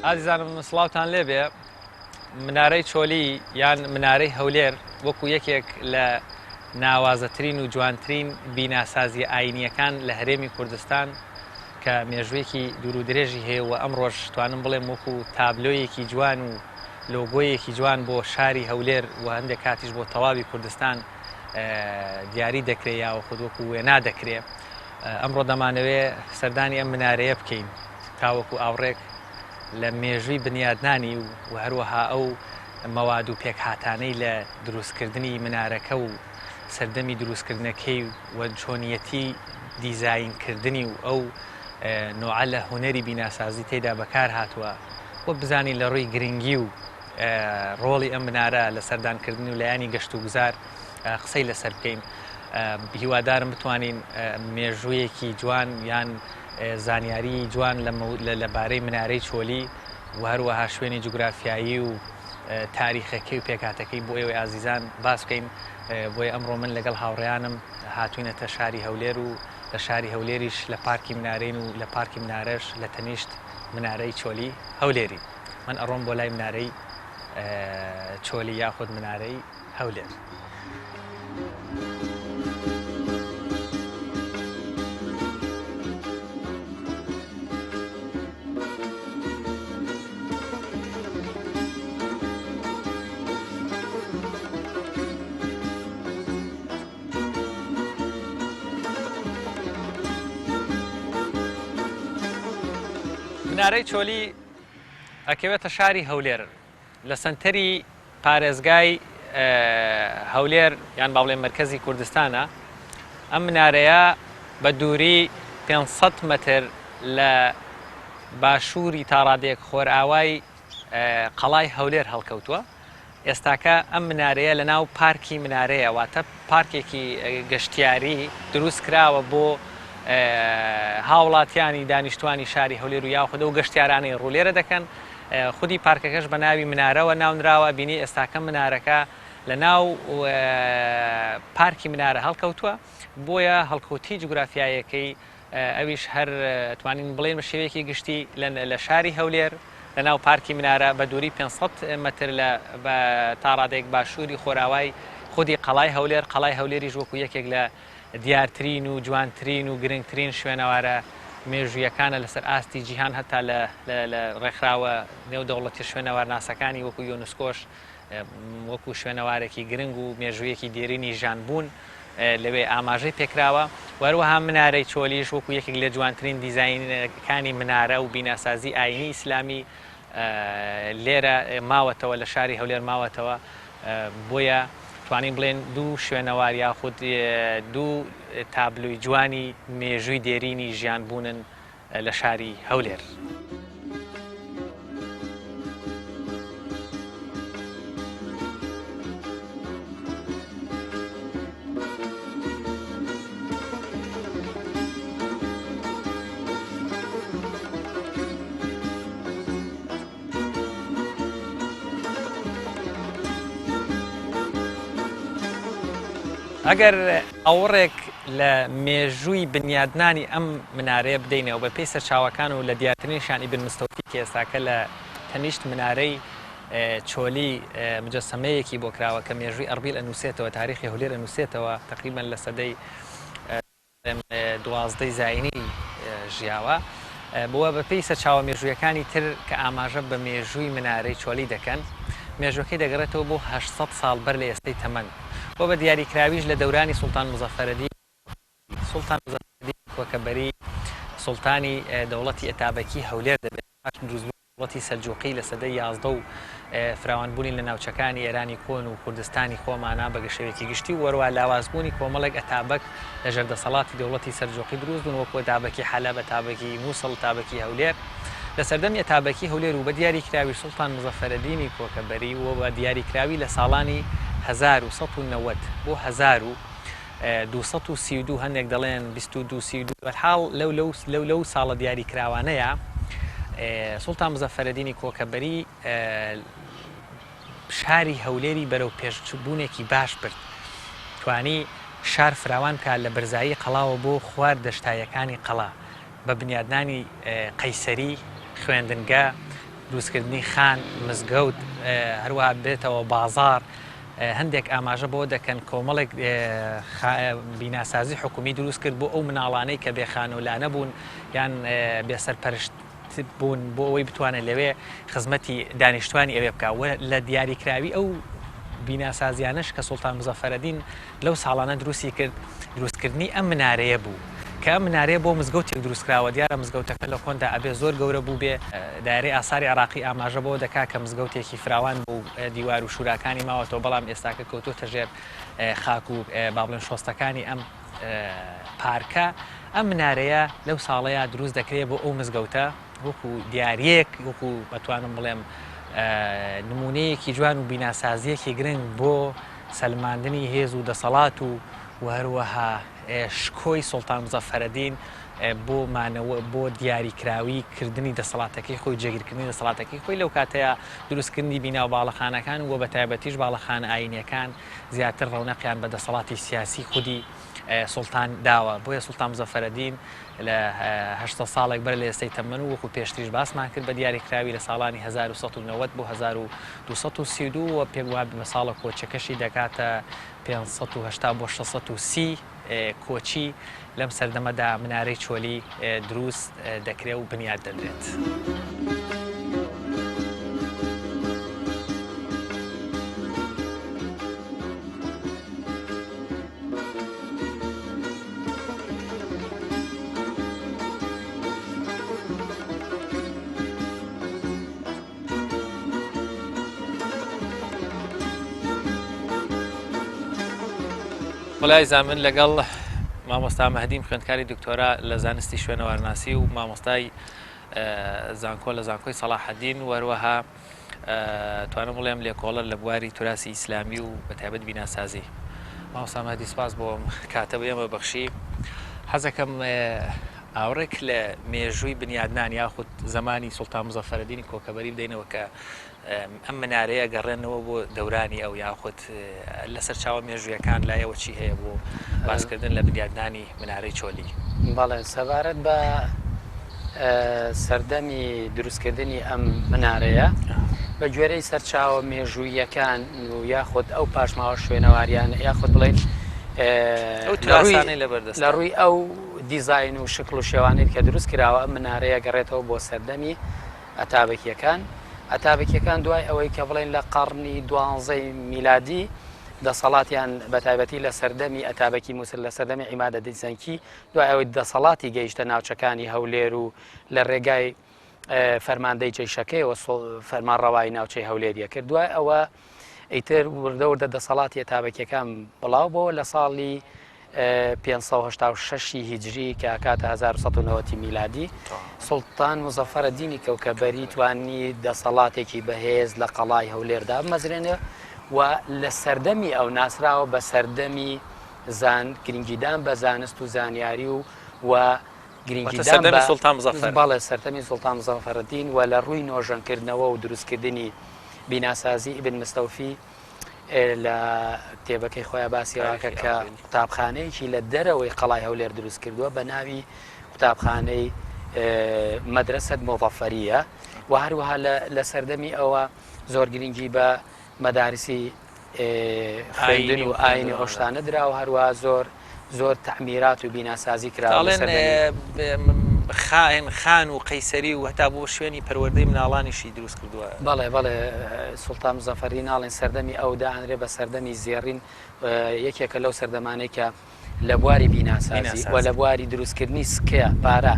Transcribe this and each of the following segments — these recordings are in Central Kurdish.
ئازیزانم سڵاوتان لێبێ منارەی چۆلی یان منارەی هەولێر وەکو یەکێک لە ناوازەترین و جوانترین بیناسازی ئاینیەکان لە هەرێمی کوردستان کە مێژوویەکی دوور و درێژی هەیە و ئەمڕۆژ توانم بڵێم وەکو تابلۆیەکی جوان و لۆگۆیەکی جوان بۆ شاری هەولێر و هەندێک کاتیش بۆ تەواوی کوردستان دیاری دەکرێت یاوە خود وەکو وێنا دەکرێت. ئەمڕۆ دەمانەوێ سەردانی ئەم منارەیە بکەین تاوەکو ئاوڕێک لە مێژووی بنیادنانی و هەروەها ئەو مەواد و پێکهاتانەی لە دروستکردنی منارەکە و سەردەمی دروستکردنەکەی و چۆنیەتی دیزاینکردنی و ئەو نوعە لە هونەری بیناسازی تێدا بەکار هاتووە و بزانین لە ڕووی گرنگی و ڕۆڵی ئەم منارە لە سەردانکردنی و لایانی گەشت و گوزار قسەی لەسەر بکەین. هیوادارم بتوانین مێژوویەکی جوان یان زانیاری جوان لەبارەی منارەی چۆلی و هەروەها شوێنی جوگرافیایی و تاریخەکەی و پێکاتەکەی بۆ ئێوەی ئازیزان باس بکەین. بۆی ئەمڕۆ من لەگەڵ هاوڕێیانم هاتوینەتە شاری هەولێر و لە شاری هەولێریش لە پارکی منارەین و لە پارکی منارەش لە تەنیشت منارەی چۆلی هەولێری. من ئەڕۆم بۆ لای منارەی چۆلی یاخود منارەی هەولێر. منارەی چۆلی ئەکەوێتە شاری هەولێر لە سنتەری پارێزگای هەولێر یان با بڵێن مەرکەزی کوردستانە. ئەم منارەیە بە دووری 500 مەتر لە باشووری تا ڕادێک خۆرئاوای قەڵای هەولێر هەڵکەوتووە. ئێستاکە ئەم منارەیە لە ناو پارکی منارەیە، واتە پارکێکی گەشتیاری دروست کراوە بۆ هاوڵاتیانی دانیشتوانی شاری هەولێر و یاخود و گەشتیارانەی ڕوولێرە دەکەن. خودی پارکەکەش بە ناوی منارەوە ناونراوە. بینی ئێستاکە منارەکە لە ناو پارکی منارە هەڵکەوتووە، بۆیە هەڵکەوتی جوگرافیایەکەی ئەویش هەر توانین بڵێن بە شێوەیەکی گشتی لە شاری هەولێر لە ناو پارکی منارە بە دووری 500 مەتر لە تا ڕادێک باشووری خۆراوای خودی قەڵای هەولێر. قەڵای هەولێریش وەکو یەکێک لە دیارترین و جوانترین و گرنگترین شوێنەوارە مێژوویەکانە لەسەر ئاستی جیهان، هەتا لە ڕێکخراوە نێودەوڵەتی شوێنەوارناسەکانی وەکو یۆنسکۆش وەکو شوێنەوارێکی گرنگ و مێژوویەکی دێرینی ژانبوون لەوێ ئاماژەی پێکراوە. وەروەها منارەی چۆلیش وەکو یەکێک لە جوانترین دیزاینەکانی منارە و بیناسازی ئاینی ئیسلامی لێرە ماوەتەوە، لە شاری هەولێر ماوەتەوە. بۆیە توانین بڵێن دوو شوێنەوار یاخود دوو تابلوی جوانی مێژووی دێرینی ژیانبوونن لە شاری هەولێر. ئەگەر ئەوڕێک لە مێژووی بنیادنانی ئەم منارەیە بدەینەوە بە پێی سەرچاوەکان و لە دیارترینشان ئیبن مستەوفی کە ئێستاکە لە تەنیشت منارەی چۆلی مجەسەمەیەکی بۆ کراوە کە مێژووی ئەربیل ئەنووسێتەوە، تاریخی هەولێر ئەنووسێتەوە تقریباً لە سەدەی 12 زاینی ژیاوە. بۆوە بە پێی سەرچاوە مێژوویەکانی تر کە ئاماژە بە مێژووی منارەی چۆلی دەکەن، مێژووەکەی دەگەڕێتەوە بۆ 800 ساڵ بەر لە ئێستەی تەمەن. بۆ بە دیاریکراویش لە دەورانی سوڵتان مزەفەرەدین کۆکەبەری سوڵتانی دەوڵەتی ئەتابەکی هەولێر دەبێت دروستبوونی سەلجوقی لە سەدەی 11 و فراوانبوونی لە ناوچەکانی ئێرانی کۆن و کوردستانی خۆمانە بە گەشەوێکی گشتی وەروە لاوازبوونی کۆمەڵێک ئەتابەک لە ژێردەسەڵاتی دەوڵەتی سەلجوقی دروست بوون، وەکو ئەتابەکی حەلەب، ئەتابەکی مووسڵ، ئەتابەکی هەولێر. لە سەردەمی ئەتابەکی هەولێر و بە دیاریکراوی سوڵتان مزەفەرەدینی کۆکەبەری و بە دیاریکراوی لە ساڵانی 1990 بۆ 1232 هەندێک دەڵێن 22 بەرحاڵ لەو ساڵە دیاریکراوانەیە سوڵتان مزەفەرەدینی کۆکەبەری شاری هەولێری بەرەو پێشبوونێکی باش برد. توانی شار فراوان بکات لە بەرزایی قەڵاوە بۆ خوار دەشتایەکانی قەڵا بە بنیادنانی قەیسەری، خوێندنگە، دروستکردنی خان مزگەوت هەروەها بێتەوە بازار هەندێک ئاماژە بۆ دەکەن کۆمەڵێک بیناسازی حکومی دروست کرد بۆ ئەو مناڵانەی کە بێخانەولانە بوون یان بێسەرپەرشت بوون بۆ ئەوەی بتوانێت لەوێ خزمەتی دانیشتوانی ئەوێ بکەوە لە دیاریکراوی ئەو بیناسازیانش کە سوڵتان مزەفەرەدین لەو ساڵانە دروستی کرد دروستکردنی ئەم منارەیە بوو کە ئەم منارەیە بۆ مزگەوتێک دروستکراوە دیارە مزگەوتەکە لە خۆندا ئەبێ زۆر گەورە بوو بێ دایرەی ئاساری عراقی ئاماژە بۆ دەکا کە مزگەوتێکی فراوان بوو دیوار و شوراکانی ماوەتەوە بەڵام ئێستاکە کەوتۆتە ژێر خاک و با بڵێن شۆستەکانی ئەم پارکە ئەم منارەیە لەو ساڵەیە دروست دەکرێت بۆ ئەو مزگەوتە وەکو دیارەک وەکو بەتوانم بڵێم نمونەیەکی جوان و بیناسازیەکی گرنگ بۆ سەلماندنی هێز و دەسەڵات و هەروەها شکۆی سوڵتان مزەفەرەدین بۆ دیاریکراوی کردنی دەسەڵاتەکەی خۆی جێگیرکردنی دەسەڵاتەکەی خۆی لەو کاتەیە دروستکردنی بینا و باڵەخانەکان و بە تایبەتیش باڵەخانە ئاینیەکان زیاتر ڕەونەقیان بە دەسەڵاتی سیاسی خودی سوڵتان داوە بۆیە سوڵتان مزەفەرەدین لە 8 ساڵێک بەر لە ئێستەی تەمەن و وەکو پێشتریش باسمان کرد بە دیاریکراوی لە ساڵانی 1990 بۆ 1232 و پێم وابێ بە ساڵە کۆچەکەشی دەکاتە 580 بۆ 630 کۆچی لەم سەردەمەدا منارەی چۆلی دروست دەکرێت و بنیاد دەدرێت. وڵای زامن لەگەڵ مامۆستا مەهدیم خوێندکاری دکتۆرا لە زانستی شوێنەوارناسی و مامۆستای زانکۆ لە زانکۆی سەلاحەدین وەروەها توانم بڵێم لێکۆڵەر لە بواری توراسی ئیسلامی و بەتایبەت بیناسازی. مامۆستا مەهدی سپاس بۆ کاتە بێمە بەخشی. حەزەکەم ئاوڕێک لە مێژووی بنیادنان یاخود زمانی سوڵتان مزەفەرەدینی کۆکەبەری بدەینەوە کە ئەم منارەیە گەڕێنەوە بۆ دەورانی ئەو یاخود لەسەر چاوە مێژوویەکان لایەوە چی هەیە بۆ باسکردن لە بنیادنانی منارەی چۆلی. بەڵێ سەبارەت بە سەردەمی دروستکردنی ئەم منارەیە بە گوێرەی سەرچاوە مێژوویەکان و یاخود ئەو پاشماوە شوێنەواریان یاخود بڵێن لە ڕووی ئەو دیزاین و شکل و شێوانێت کە دروست کراوە ئەم منارەیە گەڕێتەوە بۆ سەردەمی ئەتابکیەکان. ئەتابکیەکان دوای ئەوەی کە بڵێن لە قەڕنی 12 میلادی دەسەڵاتیان بەتایبەتی لە سەردەمی ئەتابکی مووسڵ لە سەردەمی عیمادە دیزەنکی دوای ئەوەی دەسەڵاتی گەیشتە ناوچەکانی هەولێر و لە ڕێگای فەرماندەی جێیشەکەیەوە فەرمانڕەوایی ناوچەی هەولێریە کرد. دوای ئەوە ئیتر وردەوردە دەسەڵاتی ئەتابکیەکان بڵاو بۆ لە ساڵی 586 هیجری کە کاتە 1990 میلادی سوڵتان مزەفەرەدینی کەوکەبەری توانی دەسەڵاتێکی بەهێز لە قەڵای هەولێردا بمەزرێنێ و لە سەردەمی ئەو ناسراوە بە سەردەمی گرنگیدان بە زانست و زانیاری و گرنگیدان بە بەڵێ سەردەمی سوڵتان مزەفەرەدین و لە ڕووی نۆژەنکردنەوە و دروستکردنی بیناسازی ئیبن مستەوفی لە کتێبەکەی خۆیان باسیواکە کە قوتابخانەیەکی لە دەرەوەی قەڵای هەولێر دروست کردووە بە ناوی قوتابخانەی مەدرسەت مۆڤەفەریە و هەروەها لە سەردەمی ئەوە زۆر گرنگی بە مەدارسی خوێندن و ئاینی ئۆشتانە درا و هەروە زۆر تەعمیرات و بیناسازی کراوە خان و قەیسەری و هەتا بۆ شوێنی پەروەردەی مناڵانیشی دروست کردووە. بەڵێ سوڵتان مزەفەری ناڵێن سەردەمی ئەودا ئەنرێ بە سەردەمی زێڕین یەکێکە لەو سەردەمانەی کە لە بواری بیناسازی و لە بواری دروستکردنی سکە پارە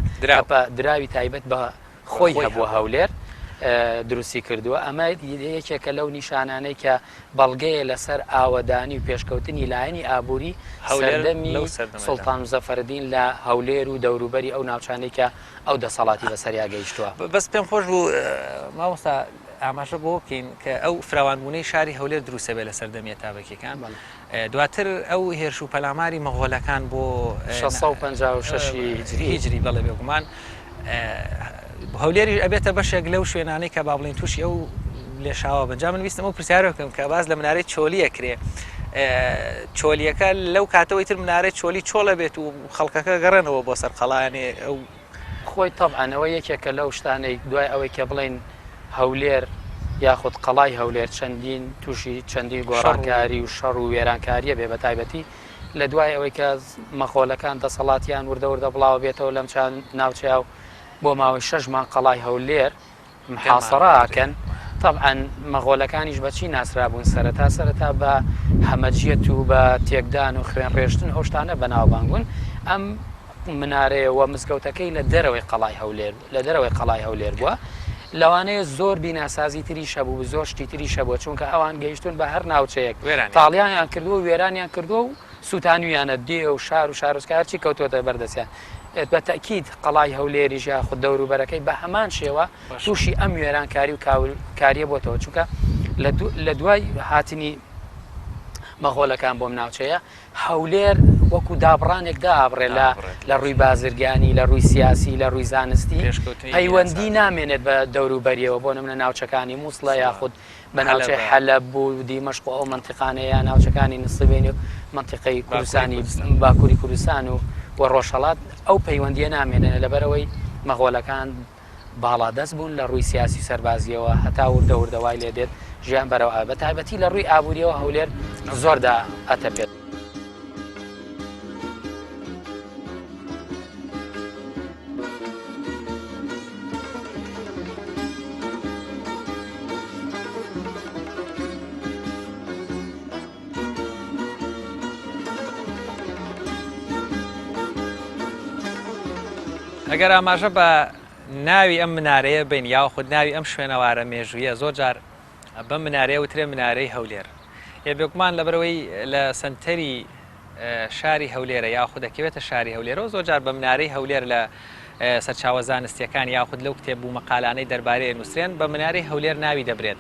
دراوی تایبەت بە خۆی هەبووە هەولێر دروستی کردووە. ئەمە یەکێکە لەو نیشانانەی کە بەڵگەیە لەسەر ئاوەدانی و پێشکەوتنی لایەنی ئابووری سەردەمی سوڵتان مزەفەرەدین لە هەولێر و دەوروبەری ئەو ناوچانەی کە ئەو دەسەڵاتی بەسەریا گەیشتووە. بەس پێم خۆش بوو مامۆستا ئاماژە بۆ بکەین کە ئەو فراوانبوونەی شاری هەولێر دروستە بێ لە سەردەمی ئەتابکیەکان دواتر ئەو هێرش و پەلاماری مەغۆلەکان بۆ 656 هیجری بەڵێ بێگومان هەولێری ئەبێتە بەشێک لەو شوێنانەی کە با بڵین تووشی ئەو لێشاوە بەنجا من ویستم ئەو پرسیارە بکەم کە باز لە منارەی چۆلیە کرێ چۆلیەکە لەو کاتەوەی تر منارەی چۆلی چۆڵە بێت و خەڵکەکە گەڕێنەوە بۆ سەر قەڵایانێ ئەو خۆی تەبعەنەوە یەکێکە لەو شتانەی دوای ئەوەی کە بڵێن هەولێر یاخود قەڵای هەولێر چەندین تووشی چەندین گۆڕانکاری و شەڕ و وێرانکاریە بێ بە تایبەتی لە دوای ئەوەی کە مەخۆلەکان دەسەڵاتیان وردە بڵاو بێتەوە لەم ناوچیا و بۆ ماوەی 6 مانگ قەڵای هەولێر محاصەڕاکەن طبعاً مەغۆلەکانیش بەچی ناسرابوون سەرەتا بە هەمەجیەت و بە تێکدان و خوێن ڕێشتن ئەو شتانە بەناوبانگون ئەم منارەیەوە مزگەوتەکەی لە دەرەوەی قەڵای هەولێر بووە لەوانەیە زۆر بیناسازی تری شەبوو زۆر شتی تری شەبووە چونکە ئەوان گەیشتون بە هەر ناوچەیەک تاڵیانیان کردووە و وێرانیان کردووە و سووتانویانە دێ و شار و شارۆچکارچی کەوتۆتە بەردەستیان بە تەکید قەڵای هەولێریش یاخود دەوروبەرەکەی بە هەمان شێوە تووشی ئەم وێرانکاری و کاریە بۆتەوە چونکە لە دوای هاتنی مەغۆلەکان بۆم ناوچەیە هەولێر وەکو دابڕانێک دابڕێ لە ڕووی بازرگانی لە ڕووی سیاسی لە ڕووی زانستی پەیوەندی نامێنێت بە دەوروبەریەوە بۆ نمونە ناوچەکانی مووسڵە یاخود بە ناوچەی حەلەب بوو دیمەشق ئەو منتیقانەیە ناوچەکانی نسبێنی و منتیقەی کوردستانی باکووری کوردستان و ڕۆژهەڵات ئەو پەیوەندیە نامێنێنە لەبەرەوەی مەغۆلەکان باڵادەست بوون لە ڕووی سیاسی سەربازیەوە هەتا وردەوردەوای لێ دێت ژیان بەرەوە بە تایبەتی لە ڕووی ئابوووریەوە هەولێر زۆردا ئەتەپێت. ئەگەر ئاماژە بە ناوی ئەم منارەیە بین یا خود ناوی ئەم شوێنەوارە مێژوویە زۆر جار بە منارەیە وترێ منارەی هەولێر بێگومان لەبەرەوەی لە سنتەری شاری هەولێرە یاخود دەکەوێتە شاری هەولێرەوە زۆر جار بە منارەی هەولێر لە سەرچاوە زانستیەکان یاخود لەو کتێب و مەقالانەی دەربارەی نووسێن بە منارەی هەولێر ناوی دەبرێت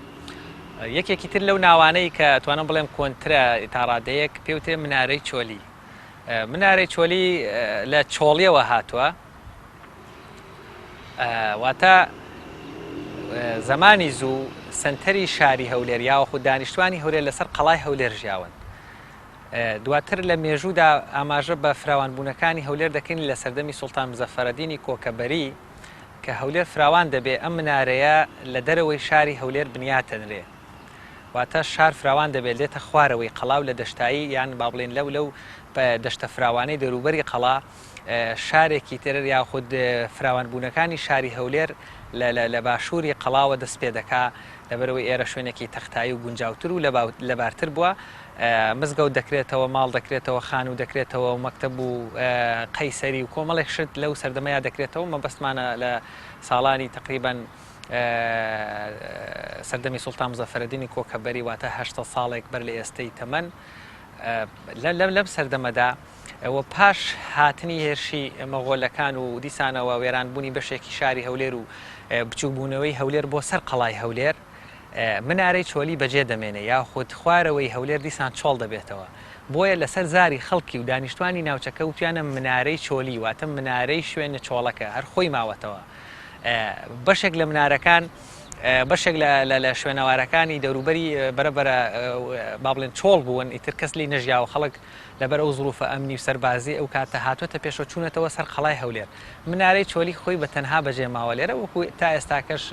یەکێکی تر لەو ناوانەی کە توانم بڵێم کۆنترە ئیتاڕادەیەک پێوتێ منارەی چۆلی منارەی چۆلی لە چۆڵیەوە هاتووە واتە زمانی زوو سنتەری شاری هەولێر یاوەخود دانیشتوانی هەولێر لەسەر قەڵای هەولێر ژیاون دواتر لە مێژوودا ئاماژە بە فراوانبوونەکانی هەولێر دەکەین لە سەردەمی سوڵتان مزەفەرەدینی کۆکەبەری کە هەولێر فراوان دەبێ ئەم منارەیە لە دەرەوەی شاری هەولێر بنیاتەنرێ واتە شار فراوان دەبێت لێتە خوارەوەی قەڵاو لە دەشتایی یان با بڵێن لەو دەشتە فراوانەی دەروبەری قەڵا شارێکی تر یاخود فراوانبوونەکانی شاری هەولێر لە باشووری قەڵاوە دەست پێ دەکا لەبەرەوەی ئێرە شوێنێکی تەختایی و گونجاوتر و لەبارتر بووە مزگەوت دەکرێتەوە ماڵ دەکرێتەوە خان و دەکرێتەوە و مەکتەب و قەیسەری و کۆمەڵێک شت لەو سەردەمەیە دەکرێتەوە مەبەستمانە لە ساڵانی تقریباً سەردەمی سوڵتان مزەفەرەدینی کۆکەبەری واتە 8 ساڵێک بەر لە ئێستەی تەمەن لەم سەردەمەدا ئەوە پاش هاتنی هێرشی مەغۆلەکان و دیسانەوە وێرانبوونی بەشێکی شاری هەولێر و بچووبوونەوەی هەولێر بۆ سەر قەڵای هەولێر منارەی چۆلی بەجێ دەمێنێ یا خود خوارەوەی هەولێر دیسان چۆڵ دەبێتەوە بۆیە لەسەر زاری خەڵکی و دانیشتوانی ناوچەکە وتیانە منارەی چۆلی واتە منارەی شوێنە چۆڵەکە هەر خۆی ماوەتەوە بەشێک لە منارەکان بەشێک لە شوێنەوارەکانی دەوروبەری بەرەبەرە با بڵێن چۆڵ بوون ئیتر کەس لی نەژیاوە خەڵک لەبەر ئەو زروفە ئەمنی و سەربازی ئەو کاتە هاتوۆتە پێشەوە چوونەتەوە سەر قەڵای هەولێر منارەی چۆلی خۆی بە تەنها بەجێ ماوە لێرە وەکو تا ئێستاکەش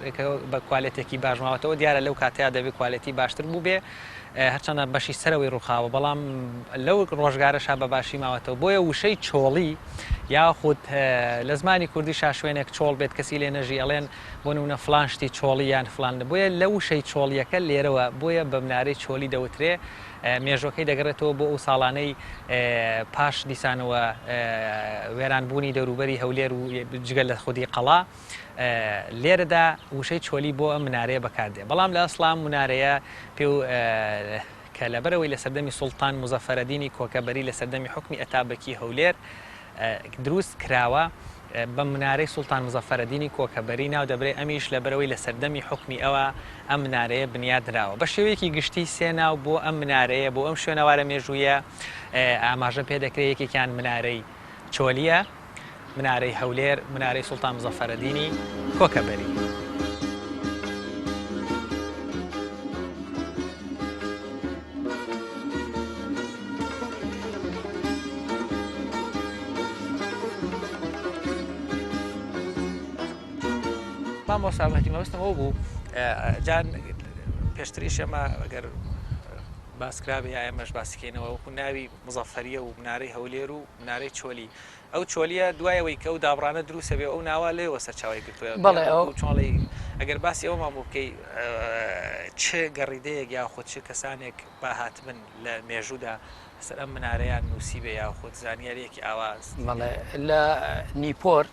بە کوالێتێکی باش ماوەتەوە دیارە لەو کاتەیە دەبێت کوالێتی باشتر بوو بێ هەرچەندە بەشی سەرەوەی ڕووخاوە بەڵام لەو ڕۆژگارەشا بە باشی ماوەتەوە بۆیە وشەی چۆڵی یاخود لە زمانی کوردی شوێنێک چۆڵ بێت کەسی لێ نەژی ئەڵێن بۆ نمونە فلانشتی چۆڵی یان فلان بۆیە لە وشەی چۆڵیەکە لێرەوە بۆیە بە منارەی چۆلی دەوترێ مێژۆکەی دەگەڕێتەوە بۆ ئەو ساڵانەی پاش دیسانەوە وێرانبوونی دەوروبەری هەولێر و جگە لە خودی قەڵا لێرەدا وشەی چۆلی بۆ ئەم منارەیە بەکاردێ بەڵام لە ئەسڵام منارەیە پێ کە لەبەرەوەی لە سەردەمی سوڵتان مزەفەرەدینی کۆکەبەری لە سەردەمی حکمی ئەتابەکی هەولێر دروست کراوە بە منارەی سوڵتان مزەفەرەدینی کۆکەبەری ناو دەبرێت ئەمیش لەبەرەوەی لە سەردەمی حکمی ئەوە ئەم منارەیە بنیادراوە بە شێوەیەکی گشتی سێ ناو بۆ ئەم منارەیە بۆ ئەم شوێنەوارە مێژوویە ئاماژە پێ دەکرێت یەکێکیان منارەی چۆلیە منارەی هەولێر منارەی سوڵتان مزەفەرەدینی کۆکەبەری مامۆستا مەبەستم ئەو بوو جان پێشتریش ئەمە ئەگەر باسکرابێ یا ئێمەش باسیکەینەوە وەکو ناوی مزەفەریە و منارەی هەولێر و منارەی چۆلی ئەو چۆلیە دوایەوەی کە و دابڕانە دروستە بێ ئەو ناوە لێوە سەرچاوی گرتووە بەڵێ ئەو چۆڵی ئەگەر باسی ئەومان بۆ بکەی چ گەڕیدەیەک یاخۆ چ کەسانێک با هاتبن لە مێژوودا سەر ئەم منارەیان نووسی بێ یاخۆ زانیاریەکی ئاواز بەڵێ لە نیپۆر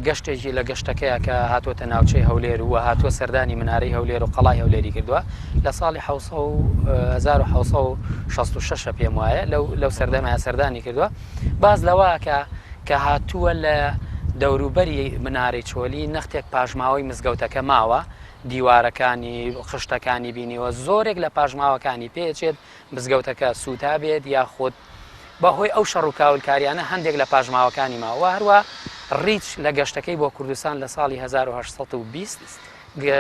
گەشتێکی لە گەشتەکەیە کە هاتوۆتە ناوچەی هەولێر و هاتووە سەردانی منارەی هەولێر و قەڵای هەولێری کردووە لە ساڵی 1966 پێم وایە لەو سەردەمە سەردانی کردووە باز لەوەکە کە هاتووە لە دەوروبەری منارەی چۆلی نەختێک پاژماوەی مزگەوتەکە ماوە دیوارەکانی خشتەکانی بینیوە زۆرێک لە پاژماوەکانی پێچێت مزگەوتەکە سوتا بێت یا خۆت بەهۆی ئەو شەڕ و کاولکاریانە هەندێک لە پاژماوەکانی ماوە هەروە ڕیچ لە گەشتەکەی بۆ کوردستان لە ساڵی 1920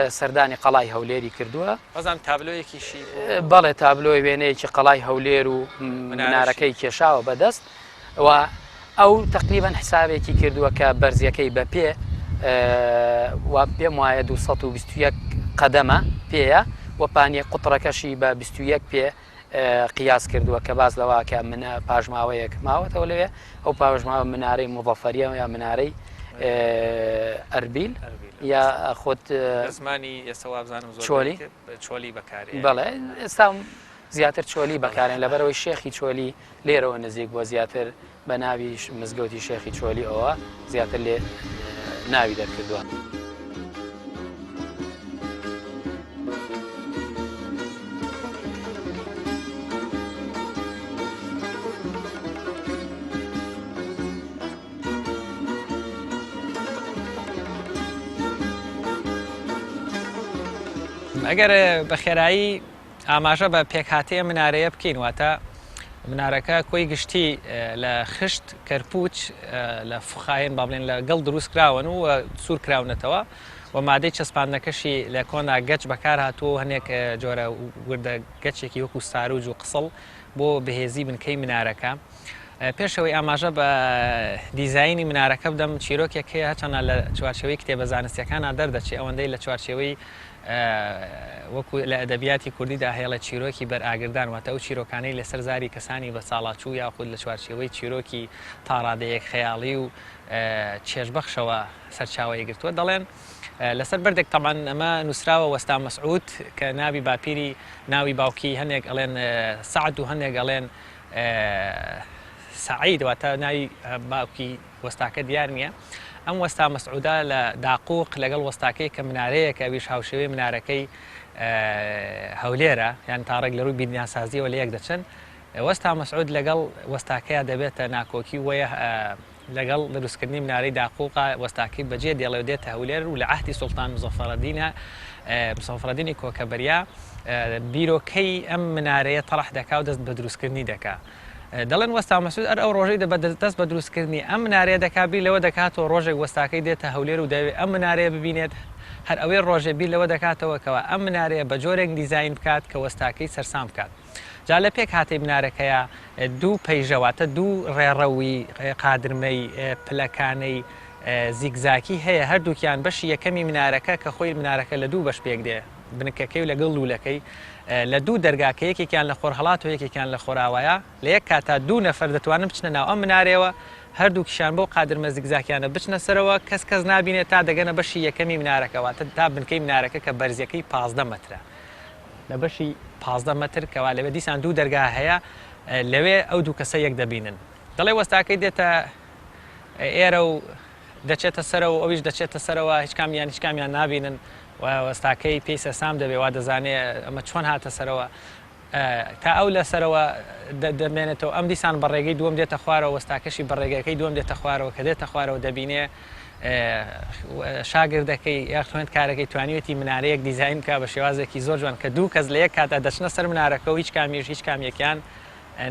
سەردانی قەڵای هەولێری کردووە بەزان تابلۆیەکیشی بەڵێ تابلۆی وێنەیەکی قەڵای هەولێر و منارەکەی کێشاوە بەدەست و ئەو تقریبان حسابێکی کردووە کە بەرزیەکەی بە پێ و پێم وایە 221 قەدەمە پێیە و پانیە قوتڕەکەشی بە 21 پێ قیاس کردووە کە باز لەوەکە من پاژماوەیەک ماوەتەوە لەوێ ئەو پاژماوە منارەی مضەفەریە یا منارەی ئەربیل یا خۆت زمانی ئێستاوابزانم چۆلی چۆلی بەکارێ بەڵێ ئێستا زیاتر چۆلی بەکارێن لەبەرەوەی شێخی چۆلی لێرەوە نزیک بۆ زیاتر بە ناوی مزگەوتی شێخی چۆلی ئەوە زیاتر لێ ناوی دەرکردووە. ئەگەر بە خێرایی ئاماژە بە پێکهاتەیە منارەیە بکەین واتە منارەکە کۆی گشتی لە خشت کەرپوچ لە فخاین با بڵێن لە گەڵ دروست کراون و سوور کراونەتەوە و مادەی چەسپاندنەکەشی لە کۆنا گەچ بەکار هاتووە هەنێک جۆرە وردە گەچێکی وەکو ساروج و قسڵ بۆ بەهێزی بنکەی منارەکە. پێشەوەی ئاماژە بە دیزایانی منارەکە بدەم چیرۆکێک هەیە هەچەنە لە چوارچێوەی کتێبە زانستیەکانە دەردەچێت ئەوەندەی لە چوارچێوەی وەکو لە ئەدەبیاتی کوردیدا هەیە لە چیرۆکی بەرئاگردان واتە ئەو چیرۆکانەی لەسەر زاری کەسانی بە ساڵاچوو یاخود لە چوارچێوەی چیرۆکی تاڕادەیەک خەیاڵی و چێژبەخشەوە سەرچاوەیە گرتووە دەڵێن لەسەر بەردێک تەمان ئەمە نووسراوە وەستا مەسعود کە ناوی باپیری ناوی باوکی هەنێک ئەڵێن سعد و هەنێک ئەڵێن سعید واتە ناوی باوکی وەستاکە دیار نییە. ئەم وەستا مەسعودا لە داقوق لەگەڵ وەستاکەی کە منارەیە کە ئەویش هاوشێوەی منارەکەی هەولێرە یان تاڕێک لە ڕووی بینیاسازیەوە لە یەک دەچن وەستا مەسعود لەگەڵ وەستاکەیە دەبێتە ناکۆکی وەیە لەگەڵ دروستکردنی منارەی داقوقا وەستاکەی بەجێ دێڵێ دێتە هەولێر و لە عەهدی سوڵتان مزەفەرەدینی کۆکەبەریا بیرۆکەی ئەم منارەیە تەڕەح دەکا و دەست بە دروستکردنی دەکا. دەڵێن وەستا مەسعود ئەو ڕۆژەی دەست بە دروستکردنی ئەم منارەیە دەکابی لەوە دەکاتەوە ڕۆژێک وەستاکەی دێتە هەولێر و دەوێت ئەم منارەیە ببینێت هەر ئەوەی ڕۆژێ بیر لەوە دەکاتەوە کەەوە ئەم منارەیە بە جۆرێک دیزاین بکات کە وەستاکەی سەرسام بکات. جا لە پێک هاتی منارەکەیە دوو پەیژەواتە دوو ڕێڕەوی قادرمەی پلەکانەی زیگزاکی هەیە هەردووکیان بەشی یەکەمی منارەکە کە خۆی منارەکە لە دوو بەش پێک دێ بنکەکەی و لەگەڵ لوولەکەی لە دوو دەرگاکە یەکێکیان لە خۆرهەڵات و یەکێکیان لە خۆراوایە لە یەک کاتا دوو نەفەر دەتوانن بچنە ناو ئەم منارەوە هەردووکیشان بۆ قادرمە زیگزاکیانە بچنە سەرەوە کەس نابینێت تا دەگەنە بەشی یەکەمی منارەکەواتە تا بنکەی منارەکە کە بەرزیەکەی 15 مەترە لە بەشی 15 مەتر کەوا لەوێ دیسان دوو دەرگا هەیە لەوێ ئەو دوو کەسە یەک دەبینن دەڵێ وەستاکەی دێتە ئێرە و دەچێتە سەرەوە ئەویش دەچێتە سەرەوە هیچ کامیان نابینن وەستاکەی پێی سەسام دەبێ وا دەزانێت ئەمە چۆن هاتە سەرەوە تا ئەو لە سەرەوە دەمێنێتەوە ئەم دیسان بەڕێگەی دووەم دێتە خوارەوە وەستاکەشی بەڕێگەکەی دووەم دێتە خوارەوە کە دێتە خوارەوە دەبینێ شاگردەکەی یا خوێند کارەکەی توانیوێتی منارەیەک دیزاین بکە بە شێوازێکی زۆر جوان کە دوو کەس لە یەک کاتا دەچنە سەر منارەکە و هیچ کامیەکیان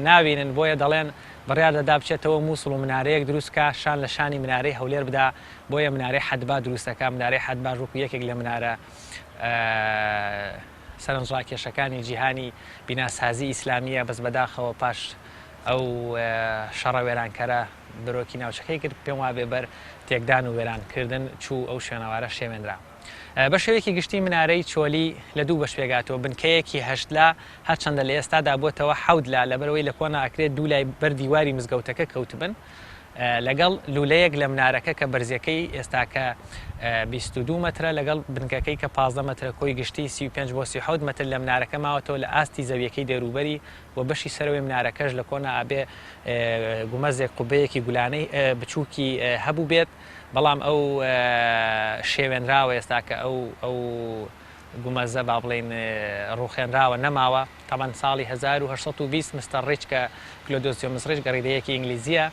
نابینن بۆیە دەڵێن بڕیار دەدا بچێتەوە مووسڵ و منارەیەک دروستکە شان لە شانی منارەی هەولێر بدا بۆیە منارەی حەدبا دروستەکە منارەی حەدبا ڕووکو یەکێک لە منارە سەرنجڕاکێشەکانی جیهانی بیناسازی ئیسلامیە بەس بەداخەوە پاش ئەو شەڕە وێرانکەرە برۆکی ناوچەکەی کرد پێم وا بێ بەر تێکدان و وێرانکردن چوو ئەو شوێنەوارە شێوێنرا. بە شێوەیەکی گشتی منارەی چۆلی لە دوو بەش پێگاتەوە بنکەیەکی هەشتلا هەرچەندە لە ئێستادا بۆتەوە حەودلا لەبەرەوەی لە کۆنا ئەکرێت دوو لای بەردیواری مزگەوتەکە کەوتبن لەگەڵ لولەیەک لە منارەکە کە بەرزەکەی ئێستاکە 22 مترە لەگەڵ بنکەکەی کە 15 مترە کۆی گشتی 35 بۆ 37 متر لە منارەکە ماوەتەوە لە ئاستی زەویەکەی دەوروبەری و بەشی سەرەوەی منارەکەش لە کۆنا ئابێ گومەزێک قوبەیەکی گولانەی بچووکی هەبوو بێت بەڵام ئەو شێوێنراوە ئێستاکە ئەو گومەزە با بڵێن ڕوخێنراوە نەماوە تاوان ساڵی 1920 مستەر ڕیچ کە کلۆدۆسیۆ مزڕیچ گەڕیدەیەکی ئینگلیزیە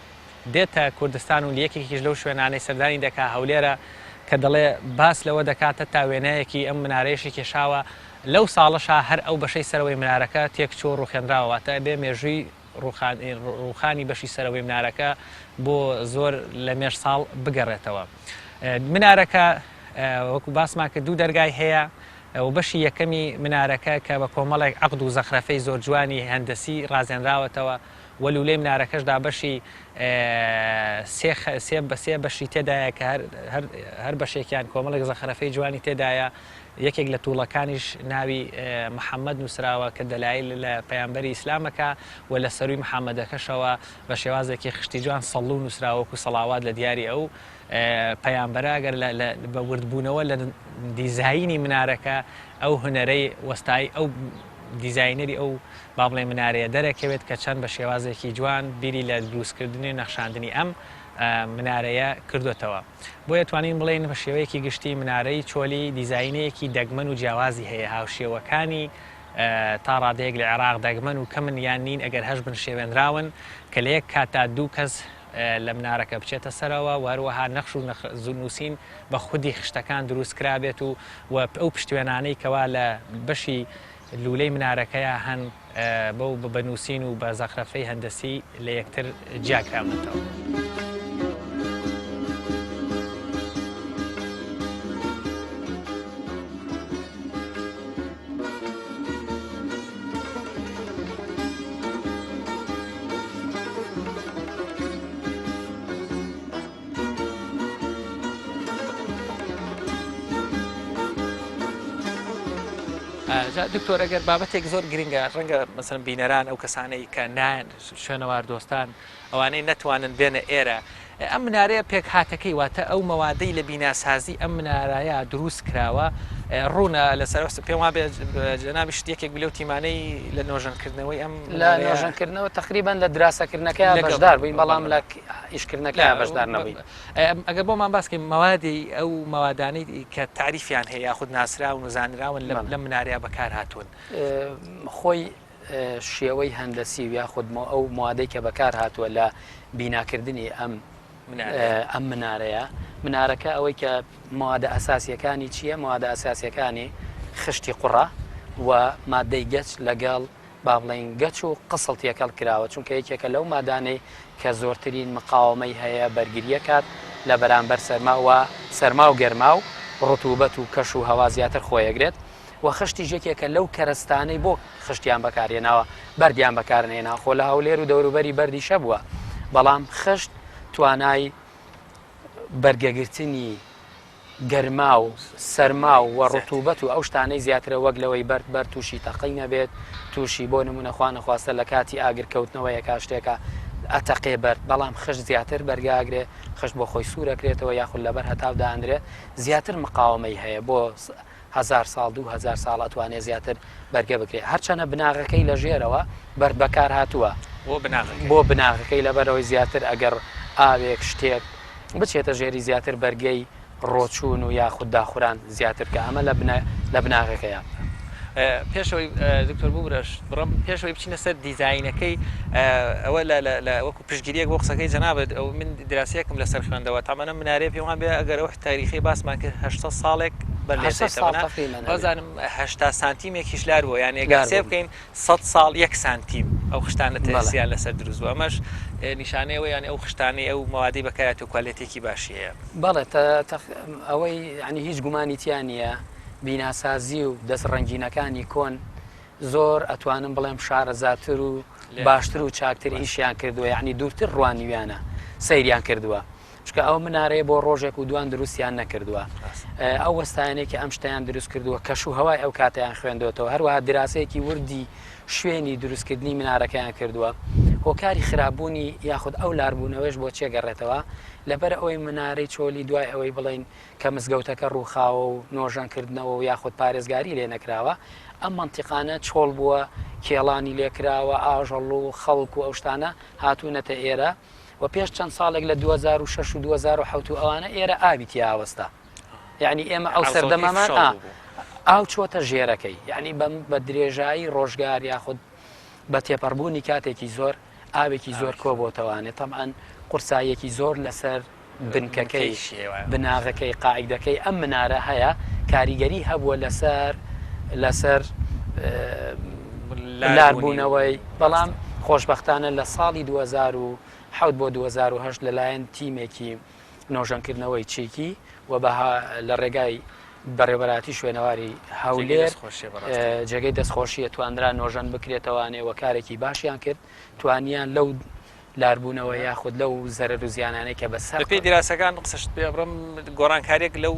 دێتە کوردستان و یەکێکیش لەو شوێنانەی سەردانی دەکا هەولێرە کە دەڵێ باس لەوە دەکاتە تا وێنەیەکی ئەم منارەیەشی کێشاوە لەو ساڵەشا هەر ئەو بەشەی سەرەوەی منارەکە تێکچۆ ڕوخێنراوەتە بێ مێژووی ڕوخانی بەشی سەرەوەی منارەکە بۆ زۆر لە مێژ ساڵ بگەڕێتەوە منارەکە وەکو باسمان کە دوو دەرگای هەیە و بەشی یەکەمی منارەکە کە بە کۆمەڵێک عەقد و زەخرەفەی زۆر جوانی هەندەسی ڕازێنراوەتەوە وەلولەی منارەکەشدا بەشی سێ بەشی تێدایە کە هەر بەشێکیان کۆمەڵێک زەخرەفەی جوانی تێدایە یەکێک لە تووڵەکانیش ناوی محەممەد نووسراوە کە دەلایل لە پەیامبەری ئیسلامەکە و لە سەروی محەممەدەکەشەوە بە شێوازێکی خشتی جوان سەڵ و نووسراوەکو سەڵاوات لە دیاری ئەو پەیامبەرە ئەگەر بە وردبوونەوە لە دیزاینی منارەکە ئەو هونەرەی وەستایی ئەو دیزاینەری ئەو با بڵێ منارەیە دەرەکەوێت کە چەند بە شێوازێکی جوان بیری لە دروستکردنی و نەخشاندنی ئەم منارەیە کردوتەوە بۆیە توانین بڵێن بە شێوەیەکی گشتی منارەی چۆلی دیزاینەیەکی دەگمەن و جیاوازی هەیە هاوشێوەکانی تا ڕادەیەک لە عێراق دەگمەن و کەمن یان نین ئەگەر هەش بن شێوێنراون کە لە یەک کاتا دوو کەس لە منارەکە بچێتە سەرەوە وهروەها نەخش و نووسین بە خودی خشتەکان دروست کرابێت و ئەو پشتوێنانەی کەوا لە بەشی لولەی منارەکەیە هەن بەو بەنووسین و بە زەخرەفەی هەندەسی لە یەکتر جیاکرامەتەوە. دکتۆر ئەگەر بابەتێک زۆر گرنگە ڕەنگە مەسەن بینەران ئەو کەسانەی کە نایەن شوێنەوار دۆستان ئەوانەی نەتوانن بێنە ئێرە ئەم منارەیە پێک هاتەکەی واتە ئەو مەوادەی لە بیناسازی ئەم منارایە دروست کراوە ڕوونە لەسەر پێم وا بێ جەنابی شتێکێک بلێ و تیمانەی لە نۆژەنکردنەوەی ئەم لە نۆژەنکردنەوە تقریبان لە دراسەکردنەکە بەشدار بووین بەڵام لە ئیشکردنەکە بەشدار نەبووین. ئەگەر بۆمان باسکەین مەوادی ئەو مەوادانەی کە تعریفیان هەیە یاخود ناسراون و زانراون لە منارەیە بەکار هاتوون خۆی شێوەی هەندەسی یاخود ئەو موادەی کە بەکار هاتووە لە بیناکردنی ئەم منارەیە منارەکە ئەوەی کە موادە ئەساسیەکانی چییە؟ موادە ئەساسیەکانی خشتی قوڕە و مادەی گەچ لەگەڵ با بڵێن گەچ و قسڵ تێکەڵ کراوە چونکە یەکێکە لەو مادانەی کە زۆرترین مقاومەی هەیە بەرگریە کات لە بەرامبەر سەرما و گەرما و ڕوتوبەت و کەش و هەوا زیاتر خۆیەگرێت و خشتی ژێکێکە لەو کەرستانەی بۆ خشتیان بەکارێناوە بەردیان بەکارنێنا خۆ لە هەولێر و دەوروبەری بەردی شە بووە بەڵام خشت توانای بەرگەگرتنی گەرما و سەرما و ڕوتوبەت و ئەو شتانەی زیاترە وەک لەوەی بەر تووشی تەقی نەبێت تووشی بۆ نمونە خوا نەخواستە لە کاتی ئاگرکەوتنەوە یەکا شتێکە ئەتەقێ بەرد بەڵام خشت زیاتر بەرگاگرێ خشت بۆ خۆی سوورەکرێتەوە یاخود لەبەر هەتاودانرێت زیاتر مقاومەی هەیە بۆ 1000 ساڵ 2000 ساڵ ئەتوانێت زیاتر بەرگە بکرێت هەرچەنە بناغەکەی لە ژێرەوە بەرد بەکار هاتووە بۆ بناغەکەی لەبەرەوەی زیاتر ئەگەر ئاوێک شتێک بچێتە ژێری زیاتر بەرگەی ڕۆچوون و یاخود داخوران زیاتر کە ئەمە لە بناغەکەیە پێشەوەی دکتۆر بورەش بڕم پێشەوەی بچینە سەر دیزاینەکەی ئەوە لە وەکو پشتگیریەک بۆ قسەکەی جەنابێت ئەو من دراسەیەکم لەسەر خوێندەوە تامەنە منارێ پێم وان بێ ئەگەر ئەو تاریخی باسمان کرد 800 ساڵێک بەزانم 80 سانتیمێکیش لار بووە یان ئێگاسێ بکەین 100 ساڵ 1 سانتیم ئەو خشتانە تەسیان لەسەر دروست بوو ئەمەش نیشانەیەوە یان ئەو خشتانەی ئەو مەوادی بەکارێت و کوالێتێکی باشی هەیە بەڵێ ئەوەی ینی هیچ گومانی تیان نیە بیناسازی و دەست ڕەنگینەکانی کۆن زۆر ئەتوانم بڵێم شارەزاتر و باشتر و چاکتر ئیشیان کردووە یعنی دوورتر ڕوانیویانە سەیریان کردووە چکە ئەو منارەیە بۆ ڕۆژێک و دوان دروستیان نەکردووە ئەو وەستایانێکی ئەم شتیان دروست کردووە کەش و هەوای ئەو کاتیان خوێندوێتەوە هەروەها دراسەیەکی وردی شوێنی دروستکردنی منارەکەیان کردووە هۆکاری خراپبوونی یاخود ئەو لاربوونەوەش بۆ چێگەڕێتەوە لەبەر ئەوەی منارەی چۆلی دوای ئەوەی بڵین کە مزگەوتەکە ڕووخاوە و نۆژانکردنەوە و یاخود پارێزگاری لێ نەکراوە ئەم منتیقانە چۆڵ بووە کێڵانی لێکراوە ئاژەڵ و خەڵک و ئەو شتانە هاتوونەتە ئێرە و پێش چەند ساڵێک لە 2006 و 2007 ئەوانە ئێرە ئابیتی ئاوەستا یعنی ئێمە ئەو سەردەمامان ئاو چۆتە ژێرەکەی یعنی بە درێژایی ڕۆژگار یاخود بە تێپەڕبوونی کاتێکی زۆر ئاوێکی زۆر کۆبۆتەوانێت تەمان قورسایەکی زۆر لەسەر بنکەکەی بناغەکەی قاعدەکەی ئەم منارە هەیە کاریگەری هەبووە لەسەر لاربوونەوەی بەڵام خۆشببختانە لە ساڵی 2007 بۆ 2010 لەلایەن تیمێکی نۆژەنکردنەوەی چێکی و لە ڕێگای بەڕێوەراتی شوێنەواری هەولێر جێگەی دەستخۆشیە توانرا نۆژەن بکرێتەوانێ و کارێکی باشیان کرد توانیان لەو لاربوونەوە یاخود لەو زەرەر و زیانانەی کە بەسەر پێی دیراسەکان قسەشت پێ بڕم گۆڕانکاریێک لەو